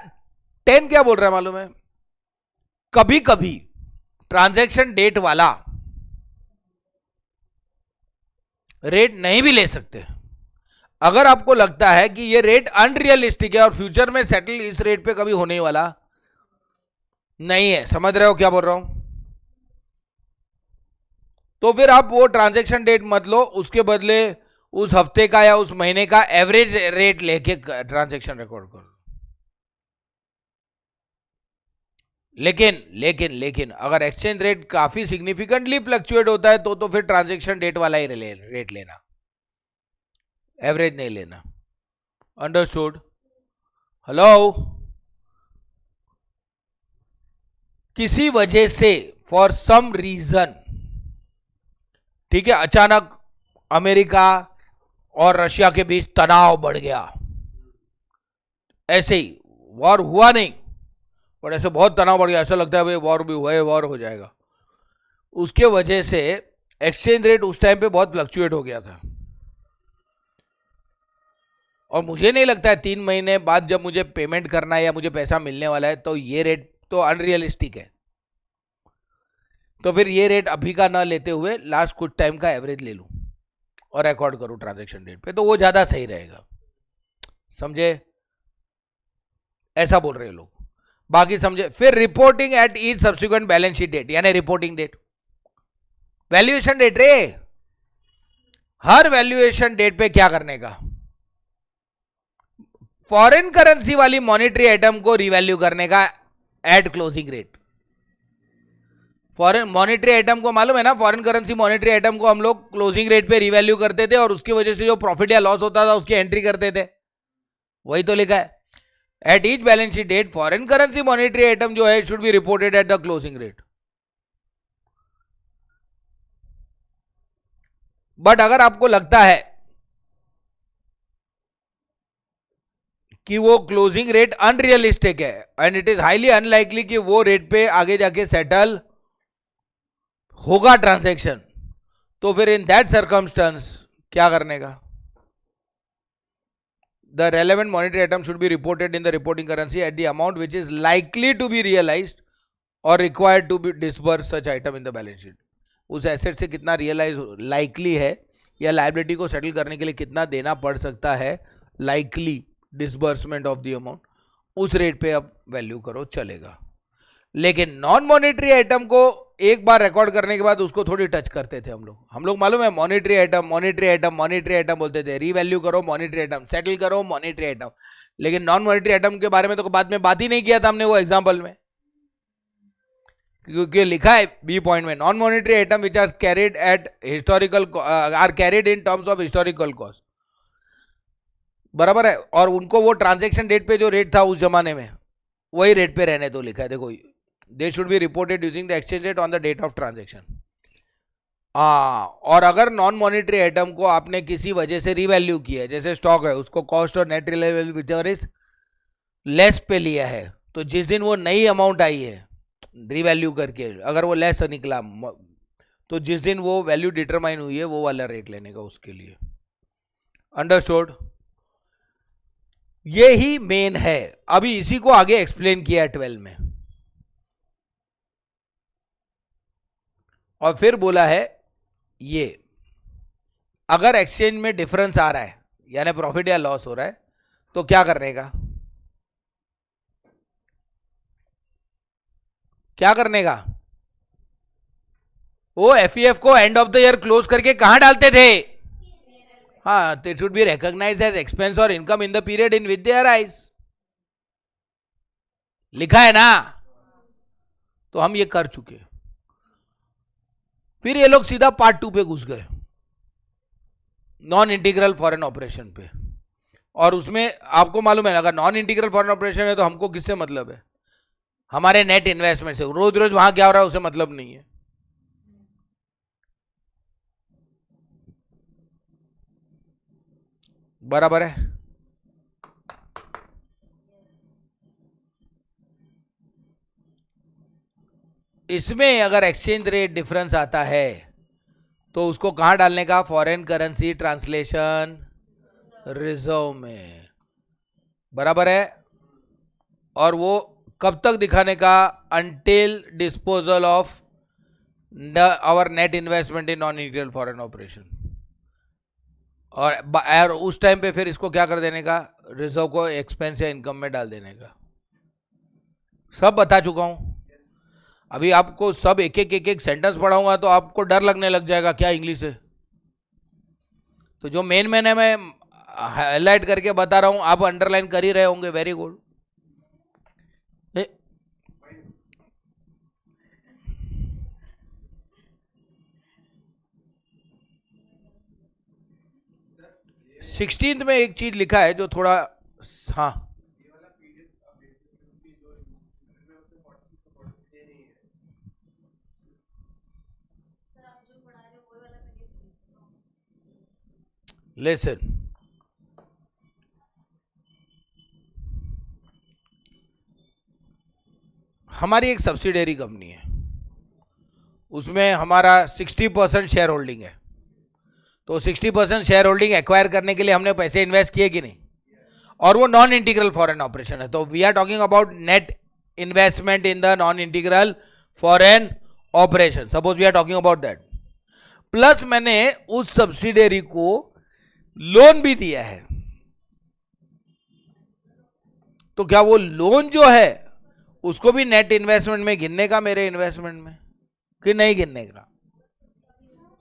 10 क्या बोल रहा है मालूम है, कभी कभी ट्रांजैक्शन डेट वाला रेट नहीं भी ले सकते। अगर आपको लगता है कि ये रेट अनरियलिस्टिक है और फ्यूचर में सेटल इस रेट पे कभी होने वाला नहीं है, समझ रहे हो क्या बोल रहा हूं, तो फिर आप वो ट्रांजैक्शन डेट मत लो, उसके बदले उस हफ्ते का या उस महीने का एवरेज रेट लेके ट्रांजैक्शन रिकॉर्ड करो। लेकिन लेकिन लेकिन अगर एक्सचेंज रेट काफी सिग्निफिकेंटली फ्लक्चुएट होता है तो फिर ट्रांजैक्शन डेट वाला ही रेट लेना, एवरेज नहीं लेना। अंडरस्टूड? हेलो? किसी वजह से फॉर सम रीजन, ठीक है, अचानक अमेरिका और रशिया के बीच तनाव बढ़ गया, ऐसे ही वॉर हुआ नहीं पर ऐसे बहुत तनाव बढ़ गया, ऐसा लगता है भाई वॉर भी हुआ है, वॉर हो जाएगा, उसके वजह से एक्सचेंज रेट उस टाइम पे बहुत फ्लक्चुएट हो गया था। और मुझे नहीं लगता है 3 महीने बाद जब मुझे पेमेंट करना है या मुझे पैसा मिलने वाला है तो ये रेट तो अनरियलिस्टिक है। तो फिर ये रेट अभी का ना लेते हुए लास्ट कुछ टाइम का एवरेज ले लूं और रिकॉर्ड करूं ट्रांजैक्शन डेट पे, तो वो ज्यादा सही रहेगा। समझे? ऐसा बोल रहे हैं लोग, बाकी समझे? फिर reporting at each subsequent balance sheet date, यानी रिपोर्टिंग डेट, वैल्यूएशन डेट रे, हर वैल्यूएशन डेट पे क्या करने का, फॉरेन करेंसी वाली मॉनेटरी आइटम को रिवैल्यू करने का at closing rate. Foreign monetary item को मालूम है ना, फॉरेन करेंसी मॉनेटरी आइटम को हम लोग क्लोजिंग रेट पे रिवैल्यू करते थे और उसकी वजह से जो प्रॉफिट या लॉस होता था उसकी एंट्री करते थे, वही तो लिखा है। At each balance sheet date foreign currency monetary item जो है should be reported at the closing rate. But अगर आपको लगता है कि वो क्लोजिंग रेट अनरियलिस्टिक है and it is highly unlikely कि वो रेट पे आगे जाके सेटल होगा ट्रांजैक्शन, तो फिर इन दैट सर्कमस्टेंस क्या करने का, the relevant monetary item should be reported in the reporting currency at the amount which is likely to be realised और required to be disburse such item in the balance sheet. उस asset से कितना realise likely है या liability को settle करने के लिए कितना देना पड़ सकता है, likely disbursement of the amount, उस रेट पे अब वैल्यू करो, चलेगा। लेकिन नॉन मॉनेटरी आइटम को एक बार रिकॉर्ड करने के बाद उसको थोड़ी टच करते थे हम लोग मालूम है, monetary item monetary item monetary item बोलते थे, रीवैल्यू करो मॉनेटरी आइटम, सेटल करो मॉनेटरी आइटम। लेकिन नॉन मॉनेटरी आइटम के बारे में तो बाद में बात ही नहीं किया था हमने वो एग्जाम्पल में, क्योंकि लिखा है बी पॉइंट में, non monetary item which are carried at historical are carried in terms of historical cost, बराबर है, और उनको वो ट्रांजैक्शन डेट पे जो रेट था उस जमाने में वही रेट पे रहने दो, लिखा है देखो, they should be reported using the exchange rate on the date of transaction. और अगर नॉन मॉनेटरी आइटम को आपने किसी वजह से रिवैल्यू किया है, जैसे स्टॉक है उसको कॉस्ट और नेट रिलेवेबल इज लेस पे लिया है, तो जिस दिन वो नई अमाउंट आई है रिवैल्यू करके अगर वो लेस निकला तो जिस दिन वो वैल्यू डिटरमाइन हुई है वो वाला रेट लेने का उसके लिए। अंडरस्टूड? ये ही मेन है, अभी इसी को आगे एक्सप्लेन किया है 12 में। और फिर बोला है ये अगर एक्सचेंज में डिफरेंस आ रहा है यानी प्रॉफिट या लॉस हो रहा है तो क्या करने का, क्या करने का, वो एफईएफ को end of the year close करके कहां डालते थे, हाँ, it should be recognised as expense or income in the period in which they arise, लिखा है ना, तो हम ये कर चुके। फिर ये लोग सीधा पार्ट 2 पे घुस गए, नॉन इंटीग्रल फॉरेन ऑपरेशन पे, और उसमें आपको मालूम है अगर नॉन इंटीग्रल फॉरेन ऑपरेशन है तो हमको किससे मतलब है, हमारे नेट इन्वेस्टमेंट से, रोज रोज वहां क्या हो रहा है उसे मतलब नहीं है। बराबर है? इसमें अगर एक्सचेंज रेट डिफरेंस आता है तो उसको कहाँ डालने का, फॉरेन करेंसी ट्रांसलेशन रिजर्व में, बराबर है। और वो कब तक दिखाने का, until disposal of our net investment in non integral foreign operation. और उस टाइम पे फिर इसको क्या कर देने का, रिजर्व को एक्सपेंस या इनकम में डाल देने का। सब बता चुका हूं। अभी आपको सब एक एक सेंटेंस पढ़ाऊंगा तो आपको डर लगने लग जाएगा क्या इंग्लिश है। तो जो मेन मैंने मैं हाईलाइट करके बता रहा हूं, आप अंडरलाइन कर ही रहे होंगे, वेरी गुड। सिक्सटीन्थ में एक चीज लिखा है जो थोड़ा, हाँ लेसन, हमारी एक सब्सिडियरी कंपनी है, उसमें हमारा 60% शेयर होल्डिंग है। तो 60% शेयर होल्डिंग एक्वायर करने के लिए हमने पैसे इन्वेस्ट किए कि नहीं, और वो नॉन इंटीग्रल फॉरेन ऑपरेशन है। तो we are talking about net investment in the non integral foreign operation, suppose we are talking about that. Plus मैंने उस सब्सिडियरी को लोन भी दिया है, तो क्या वो लोन जो है उसको भी नेट इन्वेस्टमेंट में गिनने का, मेरे इन्वेस्टमेंट में, कि नहीं गिनने का?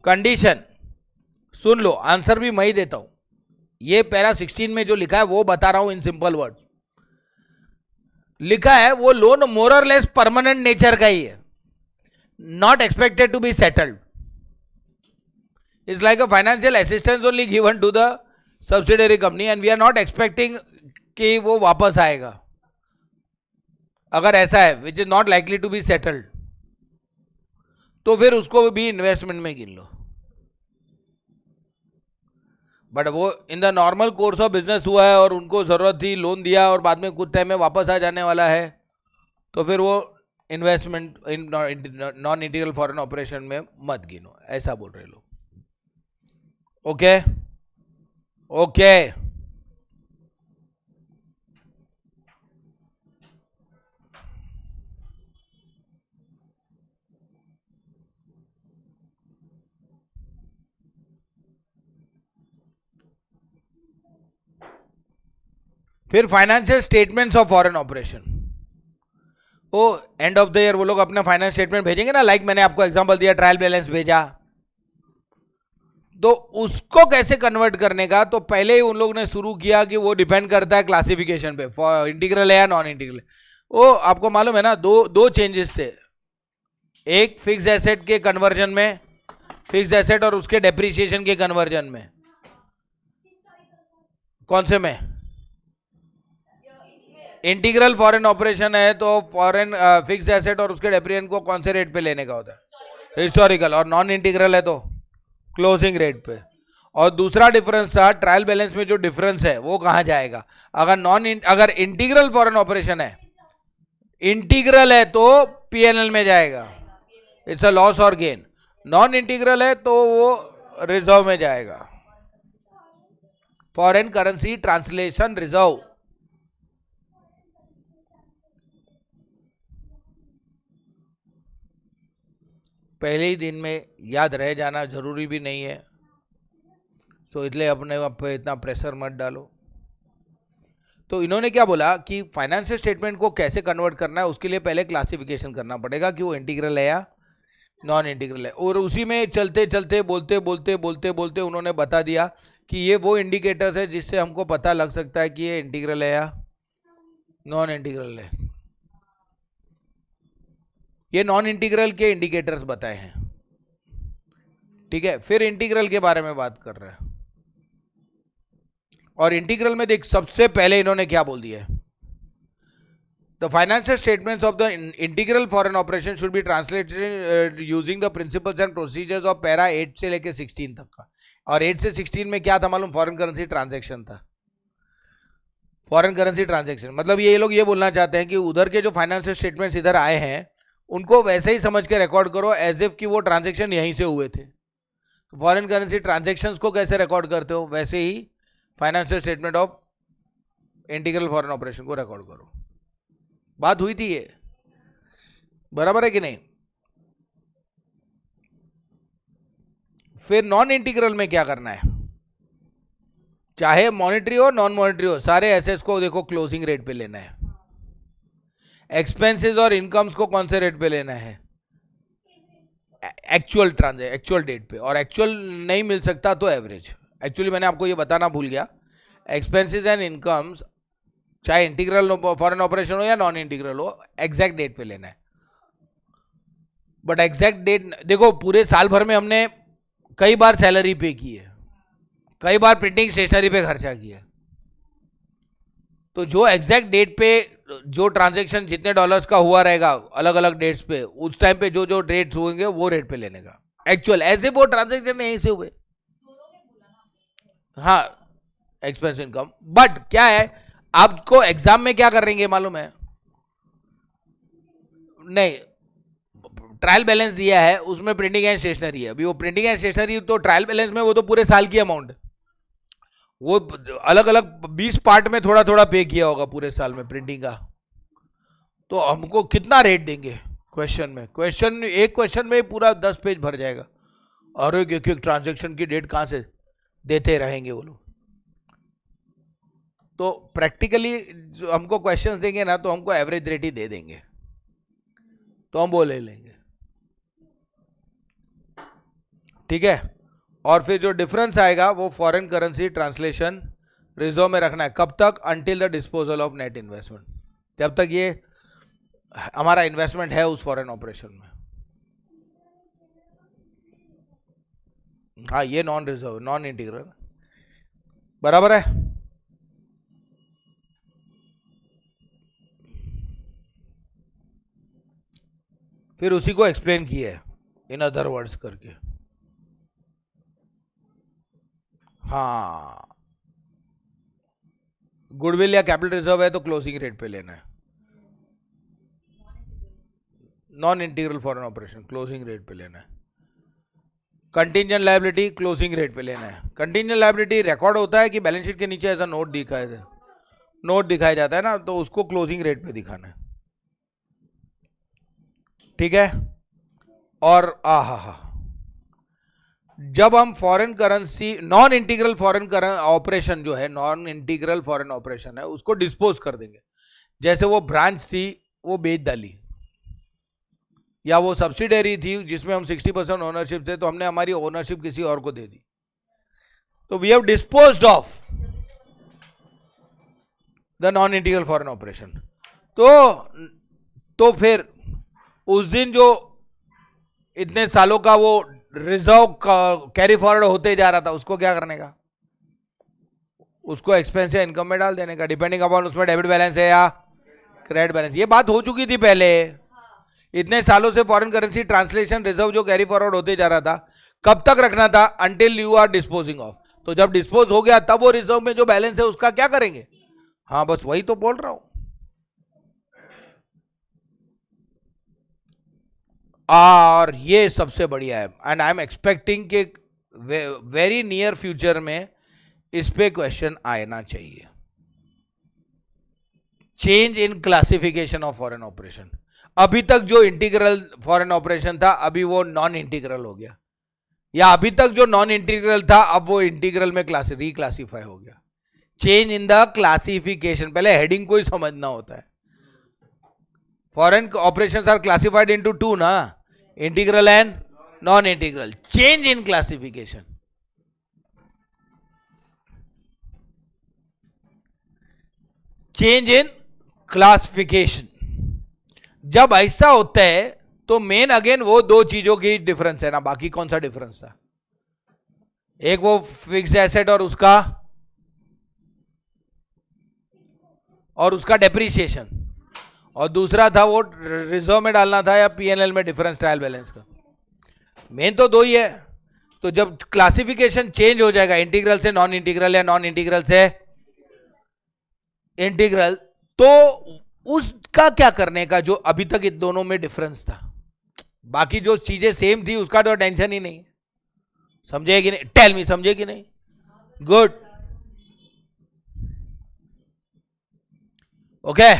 कंडीशन सुन लो, आंसर भी मैं ही देता हूं। ये पैरा 16 में जो लिखा है वो बता रहा हूं इन सिंपल वर्ड्स। लिखा है वो लोन मोर और लेस परमानेंट नेचर का ही है, not expected to be settled, is like a financial assistance only given to the subsidiary company and we are not expecting कि वो वापस आएगा। अगर ऐसा है which is not likely to be settled, तो फिर उसको भी इन्वेस्टमेंट में गिन लो। बट वो in the normal course of business हुआ है और उनको जरूरत थी, लोन दिया और बाद में कुछ टाइम में वापस आ जाने वाला है, तो फिर वो investment in non integral foreign operation में मत गिनो, ऐसा बोल रहे लोग। ओके ओके, फिर financial statements of foreign operation. ओ एंड ऑफ द ईयर वो लोग अपना फाइनेंस स्टेटमेंट भेजेंगे ना, लाइक मैंने आपको एग्जांपल दिया, ट्रायल बैलेंस भेजा, तो उसको कैसे कन्वर्ट करने का, तो पहले ही उन लोगों ने शुरू किया कि वो डिपेंड करता है क्लासिफिकेशन पे, इंटीग्रल है या नॉन इंटीग्रल है। वो आपको मालूम है ना, दो चेंजेस थे, एक फिक्स एसेट के कन्वर्जन में, फिक्स एसेट और उसके डेप्रिसिएशन के कन्वर्जन में। कौन से में? इंटीग्रल फॉरेन ऑपरेशन है तो फॉरेन फिक्स एसेट और उसके डेप्रिसिएशन को कौन से रेट पे लेने का होता है, हिस्टोरिकल, और नॉन इंटीग्रल है तो क्लोजिंग रेट पे। और दूसरा डिफरेंस था ट्रायल बैलेंस में, जो डिफरेंस है वो कहां जाएगा, अगर इंटीग्रल फॉरेन ऑपरेशन है, इंटीग्रल है तो पीएनएल में जाएगा, इट्स अ लॉस और गेन। नॉन इंटीग्रल है तो वो रिजर्व में जाएगा, फॉरेन करेंसी ट्रांसलेशन रिजर्व। पहले ही दिन में याद रह जाना जरूरी भी नहीं है, तो इसलिए अपने आप पे इतना प्रेशर मत डालो। तो इन्होंने क्या बोला कि फाइनेंशियल स्टेटमेंट को कैसे कन्वर्ट करना है, उसके लिए पहले क्लासिफिकेशन करना पड़ेगा कि वो इंटीग्रल है या नॉन इंटीग्रल है। और उसी में चलते चलते बोलते बोलते बोलते बोलते उन्होंने बता दिया कि ये वो इंडिकेटर्स है जिससे हमको पता लग सकता है कि ये इंटीग्रल है या नॉन इंटीग्रल है। ये नॉन इंटीग्रल के इंडिकेटर्स बताए हैं, ठीक है। फिर इंटीग्रल के बारे में बात कर रहे हैं, और इंटीग्रल में देख सबसे पहले इन्होंने क्या बोल दिया है, the financial statements of the integral foreign operation should be translated using the principles and procedures of para 8 से लेके 16 तक का। और 8 से 16 में क्या था मालूम, फॉरेन करेंसी ट्रांजैक्शन था। फॉरेन करेंसी ट्रांजैक्शन मतलब ये लोग ये बोलना चाहते हैं कि उधर के जो फाइनेंशियल स्टेटमेंट्स इधर आए हैं उनको वैसे ही समझ के रिकॉर्ड करो एज इफ कि वो ट्रांजेक्शन यहीं से हुए थे। फॉरेन करेंसी ट्रांजेक्शन्स को कैसे रिकॉर्ड करते हो, वैसे ही financial statement of integral foreign operation को रिकॉर्ड करो। बात हुई थी ये, बराबर है कि नहीं? फिर नॉन इंटीग्रल में क्या करना है, चाहे मॉनेटरी हो नॉन मॉनेटरी हो, सारे एसेट्स को देखो क्लोजिंग रेट पे लेना है। एक्सपेंसेस और इनकम्स को कौन से रेट पे लेना है, एक्चुअल डेट पे, और एक्चुअल नहीं मिल सकता तो एवरेज। एक्चुअली मैंने आपको ये बताना भूल गया, एक्सपेंसेस एंड इनकम्स चाहे इंटीग्रल फॉरेन ऑपरेशन हो या नॉन इंटीग्रल हो, एग्जैक्ट डेट पे लेना है। बट एग्जैक्ट डेट देखो, पूरे साल भर में हमने कई बार सैलरी पे की है, कई बार प्रिंटिंग स्टेशनरी पे खर्चा किया है, तो जो एग्जैक्ट डेट पे जो ट्रांजैक्शन जितने डॉलर्स का हुआ रहेगा अलग अलग डेट्स पे, उस टाइम पे जो जो डेट्स होंगे वो रेट पे लेने का एक्चुअल, ऐसे वो ट्रांजैक्शन यहीं से हुए। हाँ, एक्सपेंस इनकम। बट क्या है, आपको एग्जाम में क्या करेंगे मालूम है? नहीं, ट्रायल बैलेंस दिया है, उसमें प्रिंटिंग एंड स्टेशनरी है। अभी वो प्रिंटिंग एंड स्टेशनरी तो ट्रायल बैलेंस में वो तो पूरे साल की अमाउंट, वो अलग अलग 20 पार्ट में थोड़ा थोड़ा पे किया होगा पूरे साल में प्रिंटिंग का, तो हमको कितना रेट देंगे क्वेश्चन में? एक क्वेश्चन में पूरा 10 पेज भर जाएगा, और एक एक ट्रांजेक्शन की डेट कहां से देते रहेंगे वो लोग। तो प्रैक्टिकली हमको क्वेश्चंस देंगे ना, तो हमको एवरेज रेट ही दे देंगे, तो हम वो ले लेंगे, ठीक है। और फिर जो डिफरेंस आएगा वो फॉरेन करेंसी ट्रांसलेशन रिजर्व में रखना है। कब तक? Until the disposal of net investment, जब तक ये हमारा इन्वेस्टमेंट है उस फॉरेन ऑपरेशन में। हाँ, ये नॉन रिजर्व, नॉन इंटीग्रल, बराबर है। फिर उसी को एक्सप्लेन किया है इन अदर वर्ड्स करके। हाँ, गुडविल या कैपिटल रिजर्व है तो क्लोजिंग रेट पे लेना है। Non integral foreign operation closing rate पे लेना है। कंटिंजेंट लायबिलिटी क्लोजिंग रेट पे लेना है। कंटिंजेंट लायबिलिटी रिकॉर्ड होता है कि बैलेंस शीट के नीचे ऐसा नोट दिखाया जाता है ना, तो उसको क्लोजिंग रेट पे दिखाना है, ठीक है। और जब हम foreign currency non integral foreign operation जो है, नॉन इंटीग्रल फॉरेन ऑपरेशन है, उसको डिस्पोज कर देंगे। जैसे वो ब्रांच थी वो बेच डाली, या वो सब्सिडरी थी जिसमें हम 60% ओनरशिप थे, तो हमने हमारी ओनरशिप किसी और को दे दी, तो we have disposed of the non integral foreign operation. तो फिर उस दिन जो इतने सालों का वो रिजर्व कैरी फॉरवर्ड होते जा रहा था, उसको क्या करने का? उसको एक्सपेंस या इनकम में डाल देने का, डिपेंडिंग अपॉन उसमें डेबिट बैलेंस है या क्रेडिट बैलेंस। ये बात हो चुकी थी पहले। इतने सालों से फॉरेन करेंसी ट्रांसलेशन रिजर्व जो कैरी फॉरवर्ड होते जा रहा था, कब तक रखना था? Until you are disposing of. तो जब डिस्पोज हो गया तब वो रिजर्व में जो बैलेंस है उसका क्या करेंगे? हाँ, बस वही तो बोल रहा हूं। और ये सबसे बढ़िया है, एंड आई एम एक्सपेक्टिंग कि वेरी नियर फ्यूचर में इस पे क्वेश्चन आना चाहिए। Change in classification of foreign operation. अभी तक जो इंटीग्रल फॉरेन ऑपरेशन था, अभी वो नॉन इंटीग्रल हो गया, या अभी तक जो नॉन इंटीग्रल था अब वो इंटीग्रल में रिक्लासिफाई हो गया। चेंज इन द क्लासिफिकेशन, पहले हेडिंग को ही समझना होता है। Foreign operations are classified into two ना, integral and non integral. Change in classification, change in classification जब ऐसा होता है तो मेन अगेन वो दो चीजों की डिफरेंस है ना, बाकी कौन सा डिफरेंस था? एक वो फिक्स्ड एसेट और उसका डेप्रीशिएशन, और दूसरा था वो रिजर्व में डालना था या पीएनएल में डिफरेंस ट्रायल बैलेंस का। मेन तो दो ही है। तो जब क्लासिफिकेशन चेंज हो जाएगा इंटीग्रल से नॉन इंटीग्रल या नॉन इंटीग्रल से इंटीग्रल, तो उसका क्या करने का जो अभी तक इन दोनों में डिफरेंस था? बाकी जो चीजें सेम थी उसका तो टेंशन ही नहीं। समझे कि नहीं? टेल मी, समझे कि नहीं? Good, okay.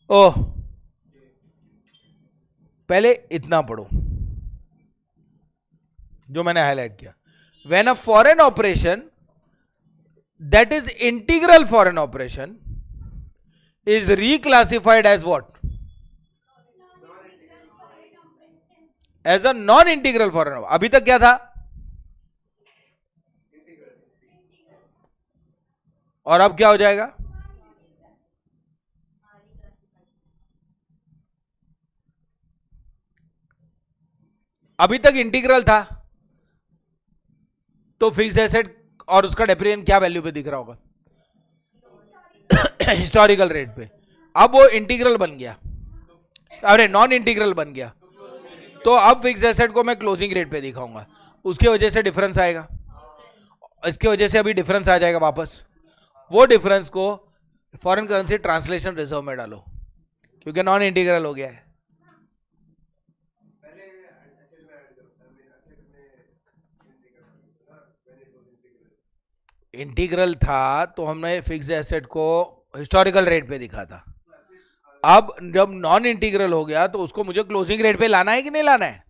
ओह, पहले इतना पढ़ो जो मैंने हाईलाइट किया। When a foreign operation that is integral foreign operation is reclassified as what? As a non integral foreign. अभी तक क्या था? और अब क्या हो जाएगा? अभी तक इंटीग्रल था तो फिक्स एसेट और उसका डेप्रिसिएशन क्या वैल्यू पे दिख रहा होगा? हिस्टोरिकल रेट पे। अब वो इंटीग्रल बन गया, अरे नॉन इंटीग्रल बन गया, तो अब फिक्स एसेट को मैं क्लोजिंग रेट पे दिखाऊंगा, उसकी वजह से डिफरेंस आएगा, इसकी वजह से अभी डिफरेंस आ जाएगा वापस। वो डिफरेंस को फॉरेन करेंसी ट्रांसलेशन रिजर्व में डालो क्योंकि नॉन इंटीग्रल हो गया है। इंटीग्रल था तो हमने फिक्स एसेट को हिस्टोरिकल रेट पे दिखा था। अब जब नॉन इंटीग्रल हो गया तो उसको मुझे क्लोजिंग रेट पे लाना है कि नहीं लाना है?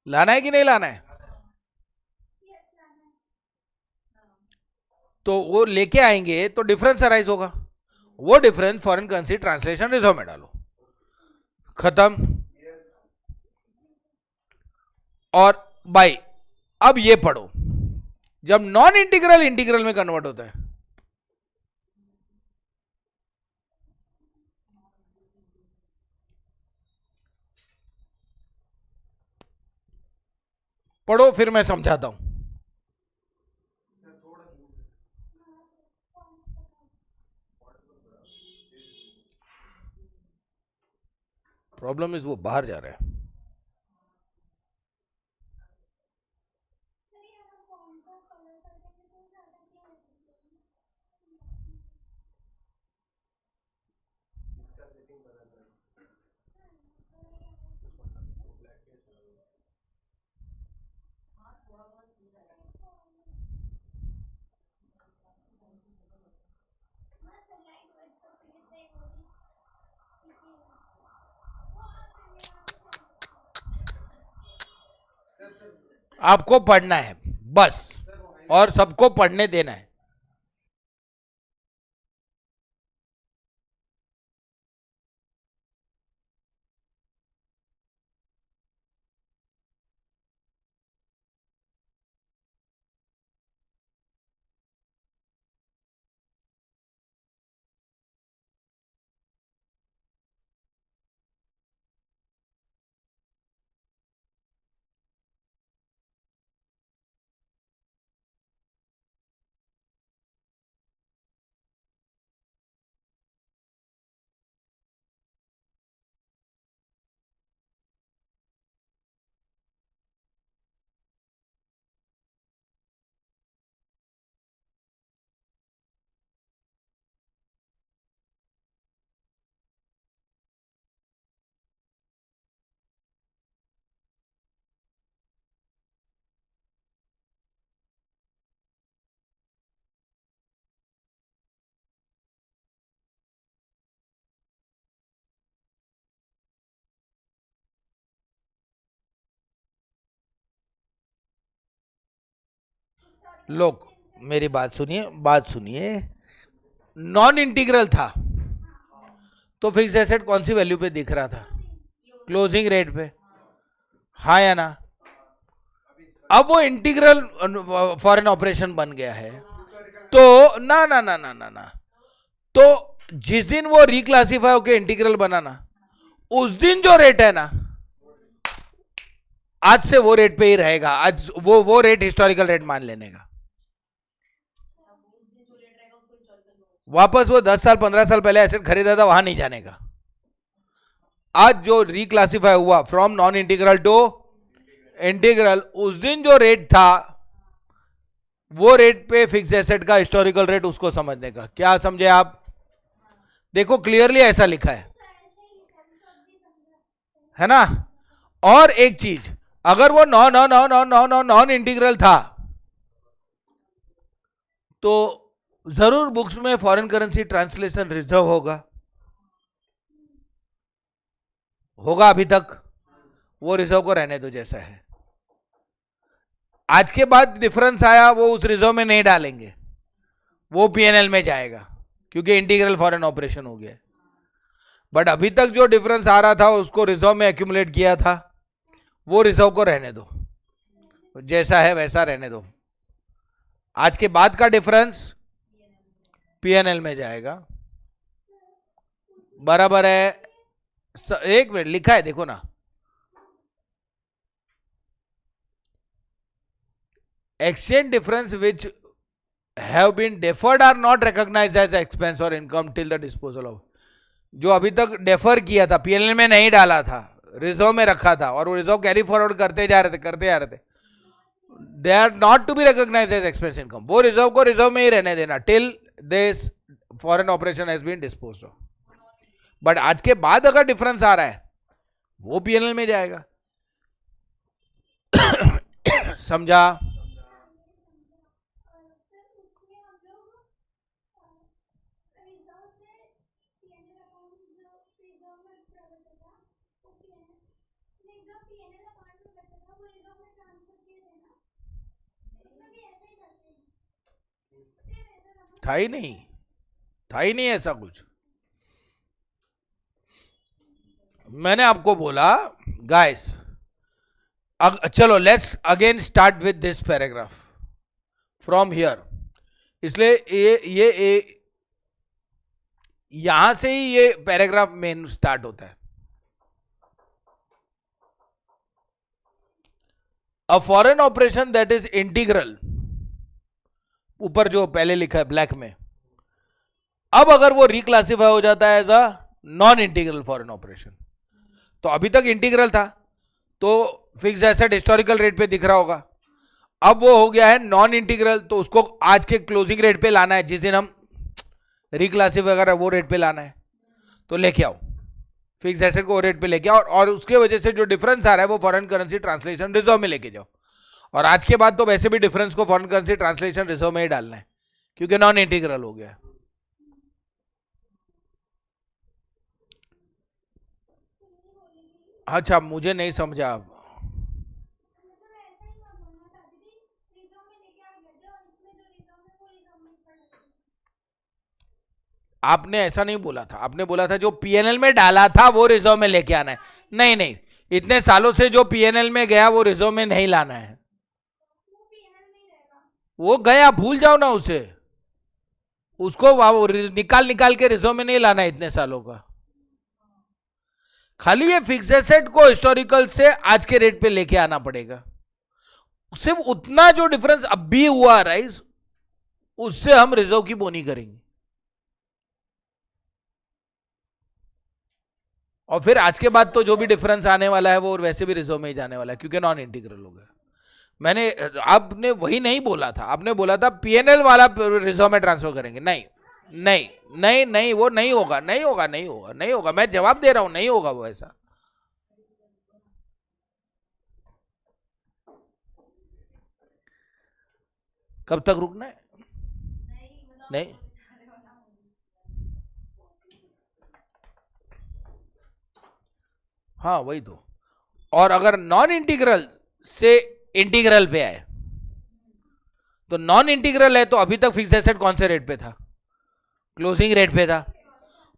लाना है कि नहीं लाना है? तो वो लेके आएंगे तो डिफरेंस अराइज होगा, वो difference foreign currency translation reserve में डालो, खत्म। और बाई अब ये पढ़ो, जब नॉन इंटीग्रल इंटीग्रल में कन्वर्ट होता है, पढ़ो फिर मैं समझाता हूं। प्रॉब्लम इज वो बाहर जा रहा है। आपको पढ़ना है बस, और सबको पढ़ने देना है। लोग मेरी बात सुनिए, बात सुनिए। नॉन इंटीग्रल था तो फिक्स एसेट कौन सी वैल्यू पे दिख रहा था? क्लोजिंग रेट पे, हाँ या ना? अब वो इंटीग्रल फॉरेन ऑपरेशन बन गया है तो ना ना ना ना ना ना, तो जिस दिन वो रिक्लासिफाई होके इंटीग्रल बना ना, उस दिन जो रेट है ना, आज से वो रेट पे ही रहेगा। आज वो रेट हिस्टोरिकल रेट मान लेने का। वापस वो 10 साल 15 साल पहले एसेट खरीदा था वहां नहीं जाने का। आज जो रिक्लासिफाई हुआ from non integral to integral, उस दिन जो रेट था वो रेट पे फिक्स एसेट का हिस्टोरिकल रेट उसको समझने का। क्या समझे आप? देखो क्लियरली ऐसा लिखा है ना। और एक चीज, अगर वो नॉन इंटीग्रल था तो जरूर बुक्स में फॉरेन करेंसी ट्रांसलेशन रिजर्व होगा अभी तक, वो रिजर्व को रहने दो जैसा है। आज के बाद डिफरेंस आया वो उस रिजर्व में नहीं डालेंगे, वो पीएनएल में जाएगा क्योंकि इंटीग्रल फॉरेन ऑपरेशन हो गया। बट अभी तक जो डिफरेंस आ रहा था उसको रिजर्व में एक्यूमुलेट किया था, वो रिजर्व को रहने दो, जैसा है वैसा रहने दो। आज के बाद का डिफरेंस पीएनएल में जाएगा। बराबर है? एक मिनट लिखा है देखो ना, exchange difference which have been deferred are not recognized as expense or income till the disposal of। जो अभी तक डेफर किया था, पीएनएल में नहीं डाला था, रिजर्व में रखा था और वो रिजर्व कैरी फॉरवर्ड करते जा रहे थे, they are not to be recognised as expense income. वो रिजर्व को रिजर्व में ही रहने देना till this foreign operation has been disposed of. But आज के बाद अगर डिफरेंस आ रहा है वो पीएनएल में जाएगा। समझा? था ही नहीं ऐसा कुछ। मैंने आपको बोला गाइस, चलो let's again start with this paragraph from here. इसलिए ये यहां से ही ये पैराग्राफ मेन स्टार्ट होता है। अ foreign operation that is integral, ऊपर जो पहले लिखा है ब्लैक में, अब अगर वो रिक्लासिफाई हो जाता है as a non integral foreign operation, तो अभी तक इंटीग्रल था तो फिक्स एसेट हिस्टोरिकल रेट पे दिख रहा होगा, अब वो हो गया है नॉन इंटीग्रल, तो उसको आज के क्लोजिंग रेट पे लाना है, जिस दिन हम रिक्लासिफाई कर रहे हैं वो रेट पे लाना है। तो लेके आओ फिक्स एसेट को रेट पे लेके आओ, और उसके वजह से जो डिफरेंस आ रहा है वो फॉरेन करेंसी ट्रांसलेशन रिजर्व में लेके जाओ। और आज के बाद तो वैसे भी डिफरेंस को फॉरेन करेंसी ट्रांसलेशन रिजर्व में ही डालना है क्योंकि नॉन इंटीग्रल हो गया। अच्छा, मुझे नहीं समझा आप। आपने ऐसा नहीं बोला था, आपने बोला था जो पीएनएल में डाला था वो रिजर्व में लेके आना है। नहीं, इतने सालों से जो पीएनएल में गया वो रिजर्व में नहीं लाना है, वो गया, भूल जाओ ना उसे, उसको निकाल के रिजर्व में नहीं लाना है इतने सालों का। खाली ये फिक्स एसेट को हिस्टोरिकल से आज के रेट पे लेके आना पड़ेगा। सिर्फ उतना जो डिफरेंस अब भी हुआ राइज, उससे हम रिजर्व की बोनी करेंगे, और फिर आज के बाद तो जो भी डिफरेंस आने वाला है वो वैसे भी रिजर्व में ही जाने वाला है क्योंकि नॉन इंटीग्रल हो गया। मैंने, आपने वही नहीं बोला था, आपने बोला था पीएनएल वाला रिजर्व में ट्रांसफर करेंगे। नहीं, वो नहीं होगा। मैं जवाब दे रहा हूं, नहीं होगा वो ऐसा। कब तक रुकना है? नहीं, हाँ वही तो। और अगर नॉन इंटीग्रल से इंटीग्रल पे आए तो नॉन इंटीग्रल है तो अभी तक फिक्स एसेट कौन से रेट पे था? क्लोजिंग रेट पे था,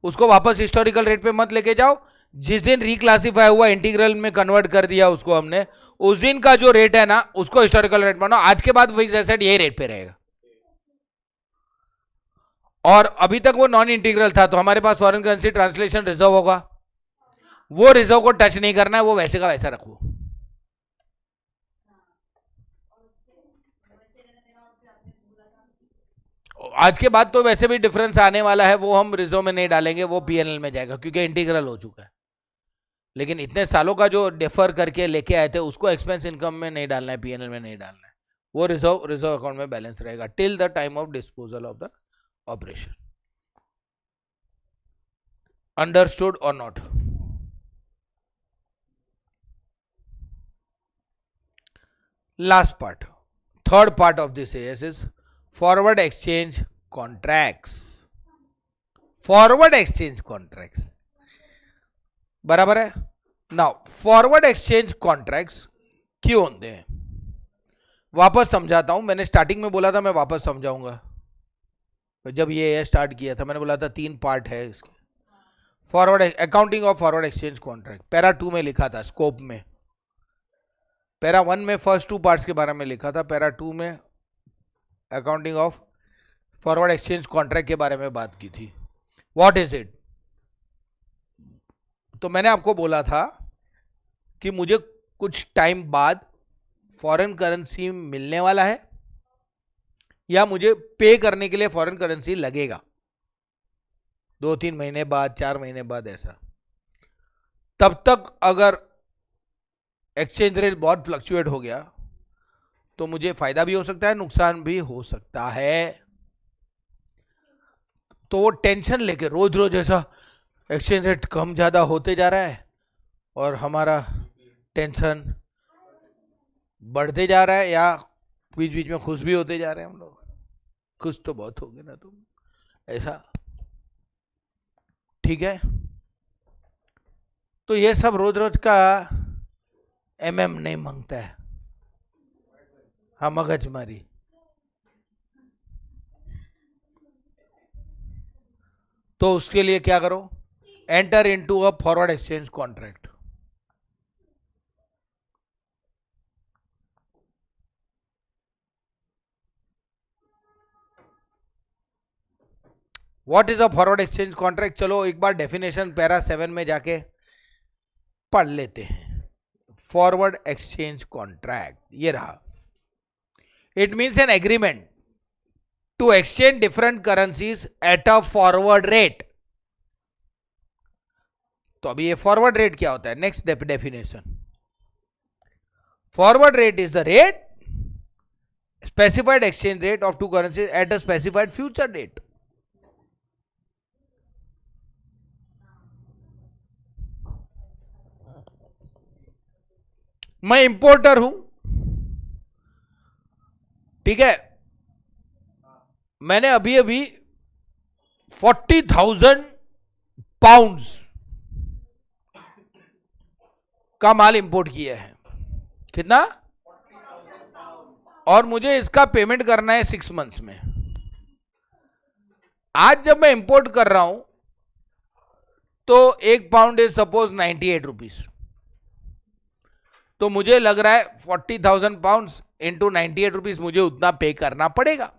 उसको वापस हिस्टोरिकल रेट पे मत लेके जाओ। जिस दिन रिक्लासिफाई हुआ, इंटीग्रल में कन्वर्ट कर दिया उसको हमने, उस दिन का जो रेट है ना उसको हिस्टोरिकल रेट मानो। आज के बाद फिक्स एसेट यही रेट पे रहेगा। और अभी तक वो नॉन इंटीग्रल था तो हमारे पास फॉरेन करेंसी ट्रांसलेशन रिजर्व होगा, वो रिजर्व को टच नहीं करना है, वो वैसे का वैसा रखो। आज के बाद तो वैसे भी डिफरेंस आने वाला है, वो हम रिजर्व में नहीं डालेंगे, वो पीएनएल में जाएगा क्योंकि इंटीग्रल हो चुका है। लेकिन इतने सालों का जो डिफर करके लेके आए थे उसको एक्सपेंस इनकम में नहीं डालना है, पीएनएल में नहीं डालना है, वो रिजर्व अकाउंट में बैलेंस रहेगा till the time of disposal of the operation. Understood और not? Last part, third part of this AS is forward exchange contracts. Forward exchange contracts बराबर है. नाउ फॉरवर्ड एक्सचेंज कॉन्ट्रैक्ट्स क्यों होते हैं, वापस समझाता हूं. मैंने स्टार्टिंग में बोला था मैं वापस समझाऊंगा. जब ये स्टार्ट किया था मैंने बोला था 3 पार्ट है इसके. Forward accounting of forward exchange contract para 2 में लिखा था स्कोप में. पैरा 1 में फर्स्ट 2 पार्ट्स के बारे में लिखा था. पैरा 2 में accounting of forward exchange contract के बारे में बात की थी. What is it? तो मैंने आपको बोला था कि मुझे कुछ टाइम बाद फॉरेन करेंसी मिलने वाला है या मुझे पे करने के लिए फॉरेन करेंसी लगेगा 2-3 महीने बाद, 4 महीने बाद ऐसा. तब तक अगर एक्सचेंज रेट बहुत फ्लक्चुएट हो गया तो मुझे फायदा भी हो सकता है, नुकसान भी हो सकता है. तो वो टेंशन लेके रोज रोज ऐसा एक्सचेंज रेट कम ज्यादा होते जा रहा है और हमारा टेंशन बढ़ते जा रहा है, या बीच बीच में खुश भी होते जा रहे हैं हम लोग. खुश तो बहुत हो गए ना तुम, ऐसा ठीक है. तो ये सब रोज रोज का नहीं मांगता है. हाँ, मगजमारी. तो उसके लिए क्या करो, enter into a forward exchange contract. What is a forward exchange contract? चलो एक बार डेफिनेशन पैरा 7 में जाके पढ़ लेते हैं. फॉरवर्ड एक्सचेंज कॉन्ट्रैक्ट ये रहा. It means an agreement to exchange different currencies at a forward rate. तो अभी ये फॉरवर्ड रेट क्या होता है? Next definition, forward rate is the rate specified exchange rate of two currencies at a specified future date. मैं importer हूं, ठीक है. मैंने अभी अभी 40,000 पाउंड्स का माल इंपोर्ट किया है. कितना? और मुझे इसका पेमेंट करना है 6 मंथ्स में. आज जब मैं इंपोर्ट कर रहा हूं तो 1 पाउंड इज सपोज 98 रुपीज. तो मुझे लग रहा है 40,000 पाउंड्स इंटू 98 रुपीज मुझे उतना पे करना पड़ेगा.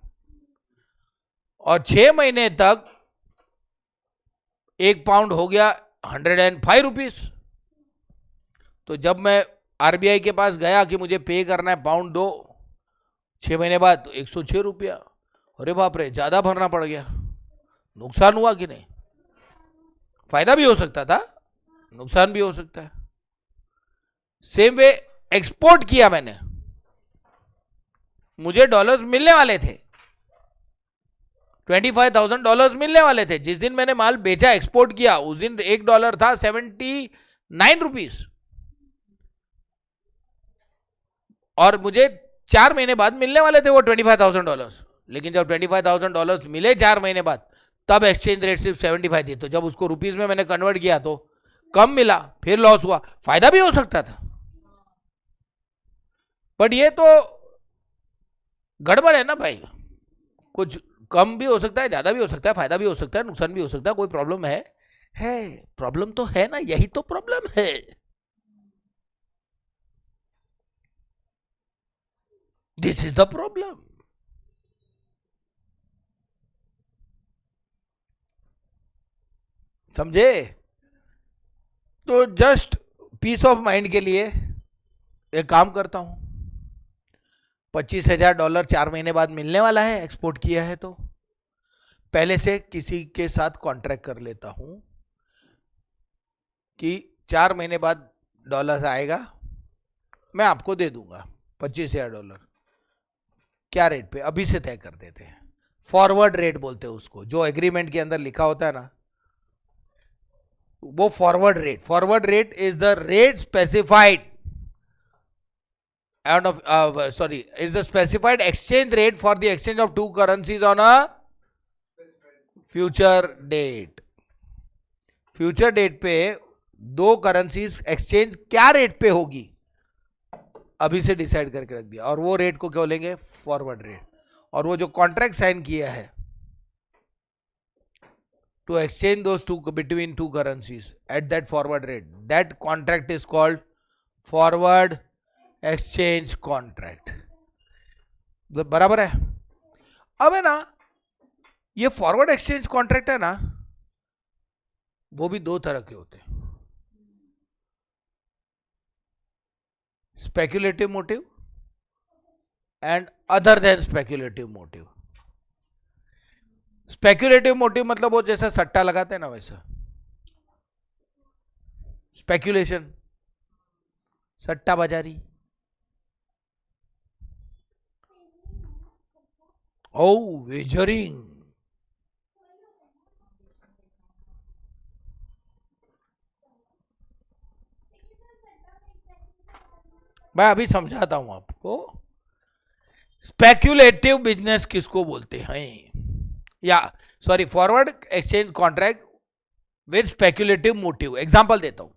और 6 महीने तक 1 पाउंड हो गया 105 रुपीज. तो जब मैं आरबीआई के पास गया कि मुझे पे करना है पाउंड 2 6 महीने बाद, तो 106 रुपया. अरे बाप रे, ज्यादा भरना पड़ गया. नुकसान हुआ कि नहीं? फायदा भी हो सकता था, नुकसान भी हो सकता है. सेम वे एक्सपोर्ट किया मैंने, मुझे डॉलर्स मिलने वाले थे, $25,000 मिलने वाले थे. जिस दिन मैंने माल बेचा, एक्सपोर्ट किया, उस दिन $1 था 79 रुपीज. और मुझे 4 महीने बाद मिलने वाले थे वो $25,000. लेकिन जब $25,000 मिले 4 महीने बाद, तब एक्सचेंज रेट सिर्फ 75 थी. तो जब उसको रुपीज में मैंने कन्वर्ट किया तो कम मिला, फिर लॉस हुआ. फायदा भी हो सकता था, बट ये तो गड़बड़ है ना भाई. कुछ कम भी हो सकता है, ज्यादा भी हो सकता है, फायदा भी हो सकता है, नुकसान भी हो सकता है. कोई प्रॉब्लम है? प्रॉब्लम तो है ना, यही तो प्रॉब्लम है. This is the problem. समझे? तो जस्ट पीस ऑफ माइंड के लिए एक काम करता हूं, $25,000 4 महीने बाद मिलने वाला है, एक्सपोर्ट किया है तो पहले से किसी के साथ कॉन्ट्रैक्ट कर लेता हूं कि 4 महीने बाद डॉलर्स आएगा, मैं आपको दे दूंगा $25,000. क्या रेट पे, अभी से तय कर देते हैं। फॉरवर्ड रेट बोलते हैं उसको, जो एग्रीमेंट के अंदर लिखा होता है ना, वो forward rate. Forward rate is the rate specified out of is the specified exchange rate for the exchange of two currencies on a future date। Future date पे दो करेंसीज एक्सचेंज क्या रेट पे होगी अभी से डिसाइड करके रख दिया, और वो रेट को क्या बोलेंगे, फॉरवर्ड रेट। और वो जो कॉन्ट्रैक्ट साइन किया है to exchange those two between two currencies at that forward rate, that contract is called forward exchange contract. बराबर है। अब है ना, ये फॉरवर्ड एक्सचेंज कॉन्ट्रैक्ट है ना, वो भी दो तरह के होते हैं, speculative motive and other than speculative motive. Speculative motive मतलब वो जैसा सट्टा लगाते हैं ना वैसा, स्पेक्युलेशन, सट्टा बाजारी। ओ वेजरिंग, मैं अभी समझाता हूं आपको। स्पेक्युलेटिव बिजनेस किसको बोलते हैं, या sorry, forward exchange contract with speculative motive. Example देता हूं,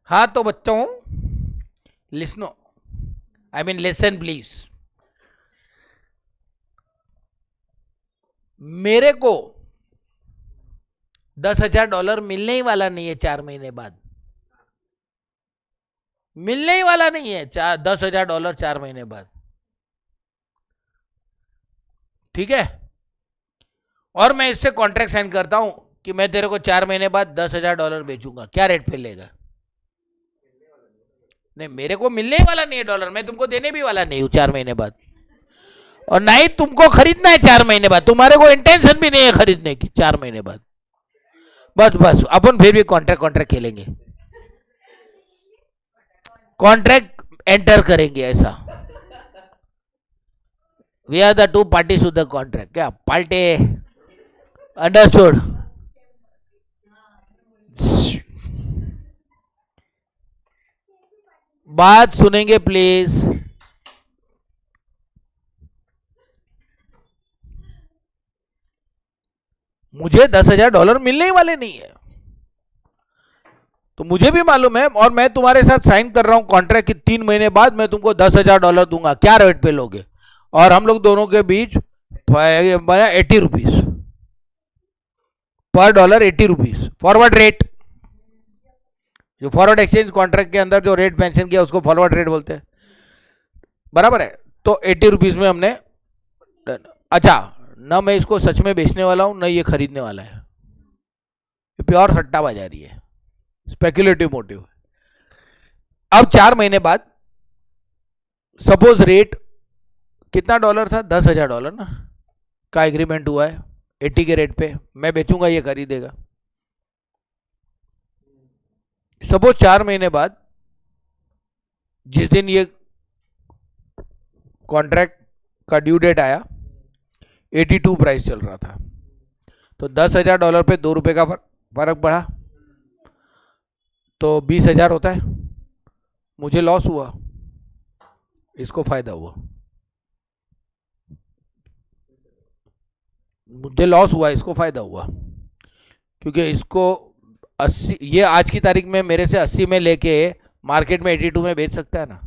हाँ तो बच्चों लिसनो, आई मीन लिसन प्लीज। मेरे को $10,000 मिलने ही वाला नहीं है 4 महीने बाद, मिलने ही वाला नहीं है $10,000 4 महीने बाद, ठीक है। और मैं इससे कॉन्ट्रैक्ट साइन करता हूं कि मैं तेरे को 4 महीने बाद $10,000 बेचूंगा, क्या रेट पे लेगा? नहीं, मेरे को मिलने वाला नहीं है डॉलर, मैं तुमको देने भी वाला नहीं हूं 4 महीने बाद, और ना ही तुमको खरीदना है 4 महीने बाद, तुम्हारे को इंटेंशन भी नहीं है खरीदने की 4 महीने बाद। बस बस अपन फिर भी कॉन्ट्रैक्ट खेलेंगे, कॉन्ट्रैक्ट एंटर करेंगे ऐसा। We are the two parties to the contract, क्या पार्टी, अंडरस्टूड। बात सुनेंगे प्लीज। मुझे $10,000 मिलने ही वाले नहीं है, तो मुझे भी मालूम है, और मैं तुम्हारे साथ साइन कर रहा हूं कॉन्ट्रैक्ट कि 3 महीने बाद मैं तुमको $10,000 दूंगा, क्या रेट पे लोगे? और हम लोग दोनों के बीच बना 80 rupees per dollar, 80 rupees forward rate. जो फॉरवर्ड एक्सचेंज कॉन्ट्रैक्ट के अंदर जो रेट मेंशन किया उसको फॉरवर्ड रेट बोलते हैं, बराबर है। तो 80 रुपीज में हमने, अच्छा, ना मैं इसको सच में बेचने वाला हूं ना ये खरीदने वाला है, प्योर सट्टा बाजारी है, स्पेक्युलेटिव मोटिव। अब 4 महीने बाद सपोज रेट कितना डॉलर था, $10,000 ना का एग्रीमेंट हुआ है, 80 के रेट पे मैं बेचूंगा, ये खरीदेगा। सपोज 4 महीने बाद जिस दिन ये कॉन्ट्रैक्ट का ड्यू डेट आया, 82 प्राइस चल रहा था, तो $10,000 पे $2 का फर्क पड़ा, तो 20,000 होता है। मुझे लॉस हुआ, इसको फायदा हुआ, मुझे लॉस हुआ, इसको फायदा हुआ, क्योंकि इसको 80, ये आज की तारीख में मेरे से 80 में लेके मार्केट में 82 में बेच सकता है ना,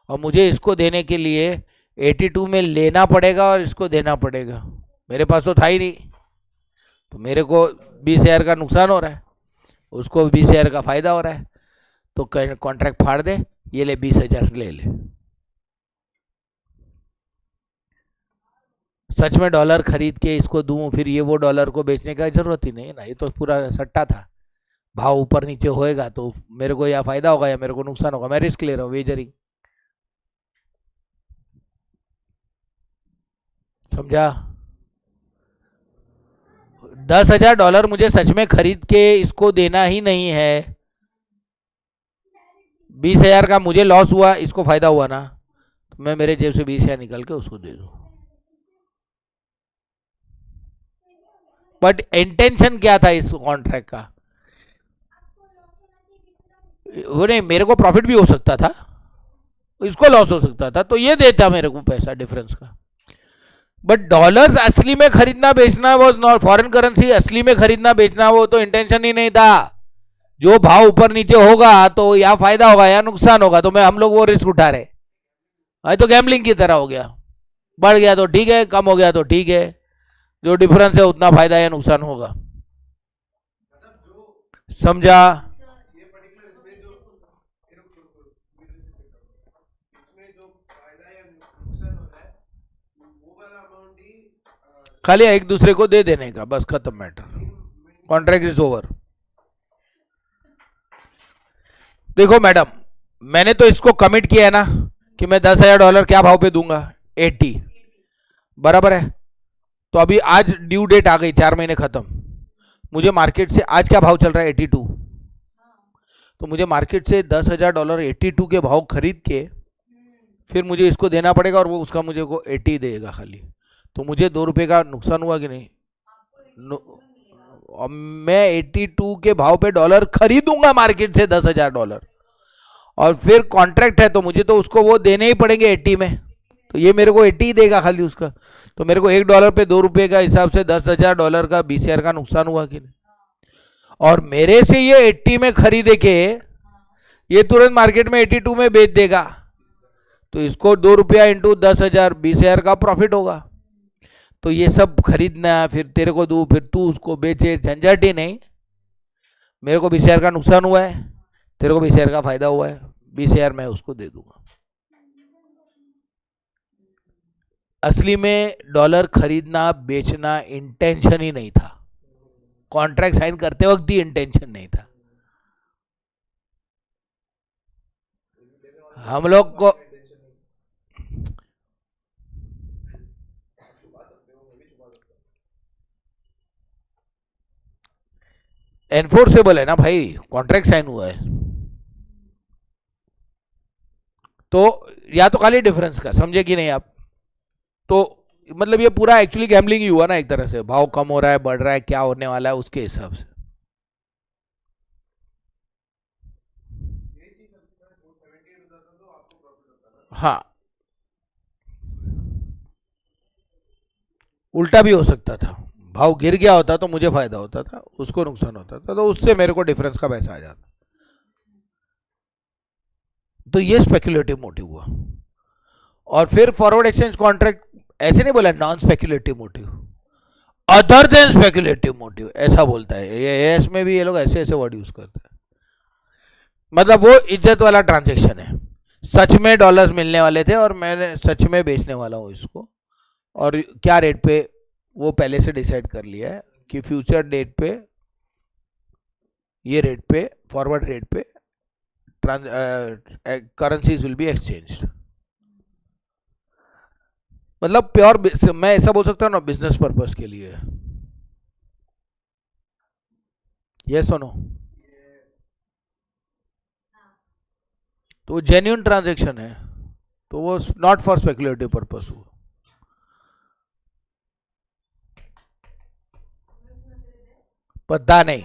और मुझे इसको देने के लिए 82 में लेना पड़ेगा और इसको देना पड़ेगा, मेरे पास तो था ही नहीं, तो मेरे को 20,000 का नुकसान हो रहा है, उसको 20,000 का फायदा हो रहा है, तो कॉन्ट्रैक्ट फाड़ दे, ये ले 20,000 ले ले, सच में डॉलर खरीद के इसको दूं फिर ये वो डॉलर को बेचने का जरूरत ही नहीं है ना, ये तो पूरा सट्टा था। भाव ऊपर नीचे होएगा तो मेरे को या फायदा होगा या मेरे को नुकसान होगा, मैं रिस्क ले रहा हूँ, वेजरिंग। समझा? $10,000 मुझे सच में खरीद के इसको देना ही नहीं है, 20,000 का मुझे लॉस हुआ, इसको फायदा हुआ ना, तो मैं मेरे जेब से 20,000 निकल के उसको दे दूं। बट इंटेंशन क्या था इस कॉन्ट्रैक्ट का? वो नहीं, मेरे को प्रॉफिट भी हो सकता था, इसको लॉस हो सकता था, तो ये देता मेरे को पैसा डिफरेंस का। बट डॉलर्स असली में खरीदना बेचना वॉज नॉट, फॉरेन करेंसी असली में खरीदना बेचना वो तो इंटेंशन ही नहीं था। जो भाव ऊपर नीचे होगा तो या फायदा होगा या नुकसान होगा, तो मैं हम लोग वो रिस्क उठा रहे। अरे तो गैम्बलिंग की तरह हो गया, बढ़ गया तो ठीक है, कम हो गया तो ठीक है, जो डिफरेंस है उतना फायदा या नुकसान होगा। समझा? खाली एक दूसरे को दे देने का, बस खत्म मैटर, कॉन्ट्रैक्ट इज ओवर। देखो मैडम, मैंने तो इसको कमिट किया है ना कि मैं $10,000 क्या भाव पे दूंगा, 80, बराबर है। तो अभी आज ड्यू डेट आ गई, 4 महीने खत्म, मुझे मार्केट से आज क्या भाव चल रहा है, 82, तो मुझे मार्केट से $10,000 82 के भाव खरीद के फिर मुझे इसको देना पड़ेगा, और वो उसका मुझे को 80 देगा खाली, तो मुझे ₹2 का नुकसान हुआ कि नहीं? और मैं 82 के भाव पे डॉलर खरीदूंगा मार्केट से $10,000, और फिर कॉन्ट्रैक्ट है तो मुझे तो उसको वो देने ही पड़ेंगे 80 में, तो ये मेरे को 80 ही देगा खाली उसका, तो मेरे को $1 पे ₹2 का हिसाब से $10,000 का 20,000 का नुकसान हुआ कि नहीं? और मेरे से ये 80 में खरीदे के ये तुरंत मार्केट में 82 में बेच देगा, तो इसको ₹2 इंटू 10,000 20,000 का प्रॉफिट होगा। तो ये सब खरीदना फिर तेरे को दूं फिर तू उसको बेचे, झंझट ही नहीं। मेरे को 20,000 का नुकसान हुआ है, तेरे को 20,000 का फायदा हुआ है, 20,000 मैं उसको दे दूंगा। असली में डॉलर खरीदना बेचना इंटेंशन ही नहीं था, कॉन्ट्रैक्ट साइन करते वक्त ही इंटेंशन नहीं था। हम लोग को एनफोर्सेबल है ना भाई, कॉन्ट्रैक्ट साइन हुआ है, तो या तो खाली डिफरेंस का, समझे कि नहीं आप? तो मतलब ये पूरा एक्चुअली गैम्बलिंग ही हुआ ना एक तरह से, भाव कम हो रहा है बढ़ रहा है क्या होने वाला है उसके हिसाब से। हाँ, उल्टा भी हो सकता था, भाव गिर गया होता तो मुझे फायदा होता था, उसको नुकसान होता था, तो उससे मेरे को डिफरेंस का पैसा आ जाता। तो ये स्पेक्युलेटिव मोटिव हुआ। और फिर फॉरवर्ड एक्सचेंज कॉन्ट्रैक्ट, ऐसे नहीं बोला non speculative motive, other than speculative motive ऐसा बोलता है, ये इसमें भी ये लोग ऐसे ऐसे वर्ड यूज करते हैं। मतलब वो इज्जत वाला ट्रांजेक्शन है, सच में डॉलर्स मिलने वाले थे और मैंने सच में बेचने वाला हूँ इसको, और क्या रेट पे वो पहले से डिसाइड कर लिया है कि फ्यूचर डेट पे ये रेट पे, फॉरवर्ड रेट पे करेंसीज विल बी एक्सचेंज। मतलब प्योर, मैं ऐसा बोल सकता हूँ ना, बिजनेस पर्पस के लिए। यस और नो? तो वो जेन्यून ट्रांजेक्शन है, तो वो नॉट फॉर स्पेकुलेटिव पर्पस हुआ। पता नहीं।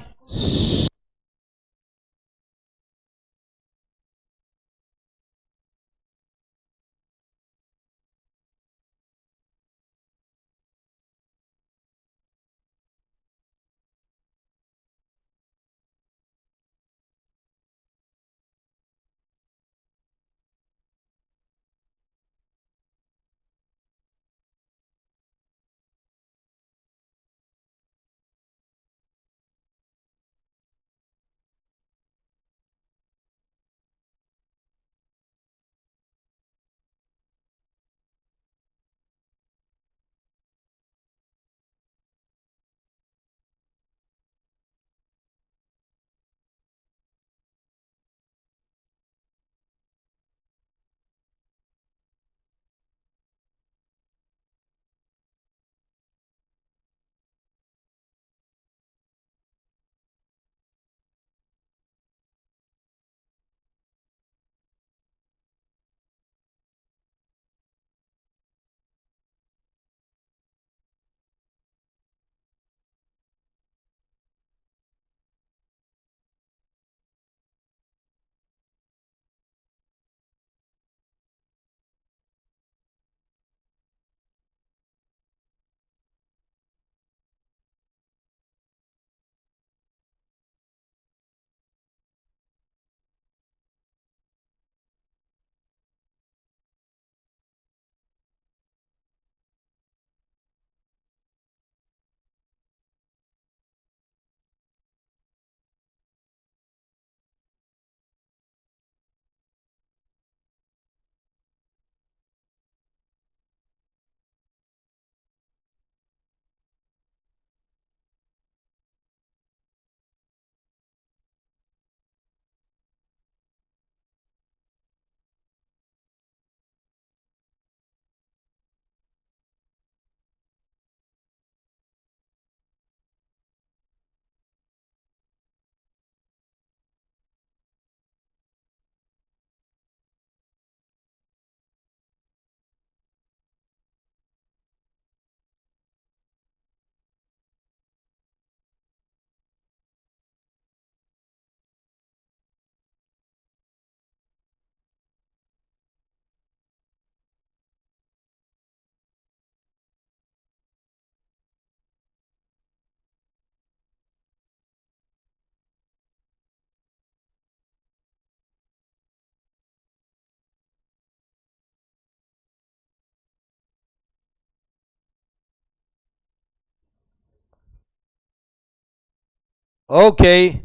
Okay.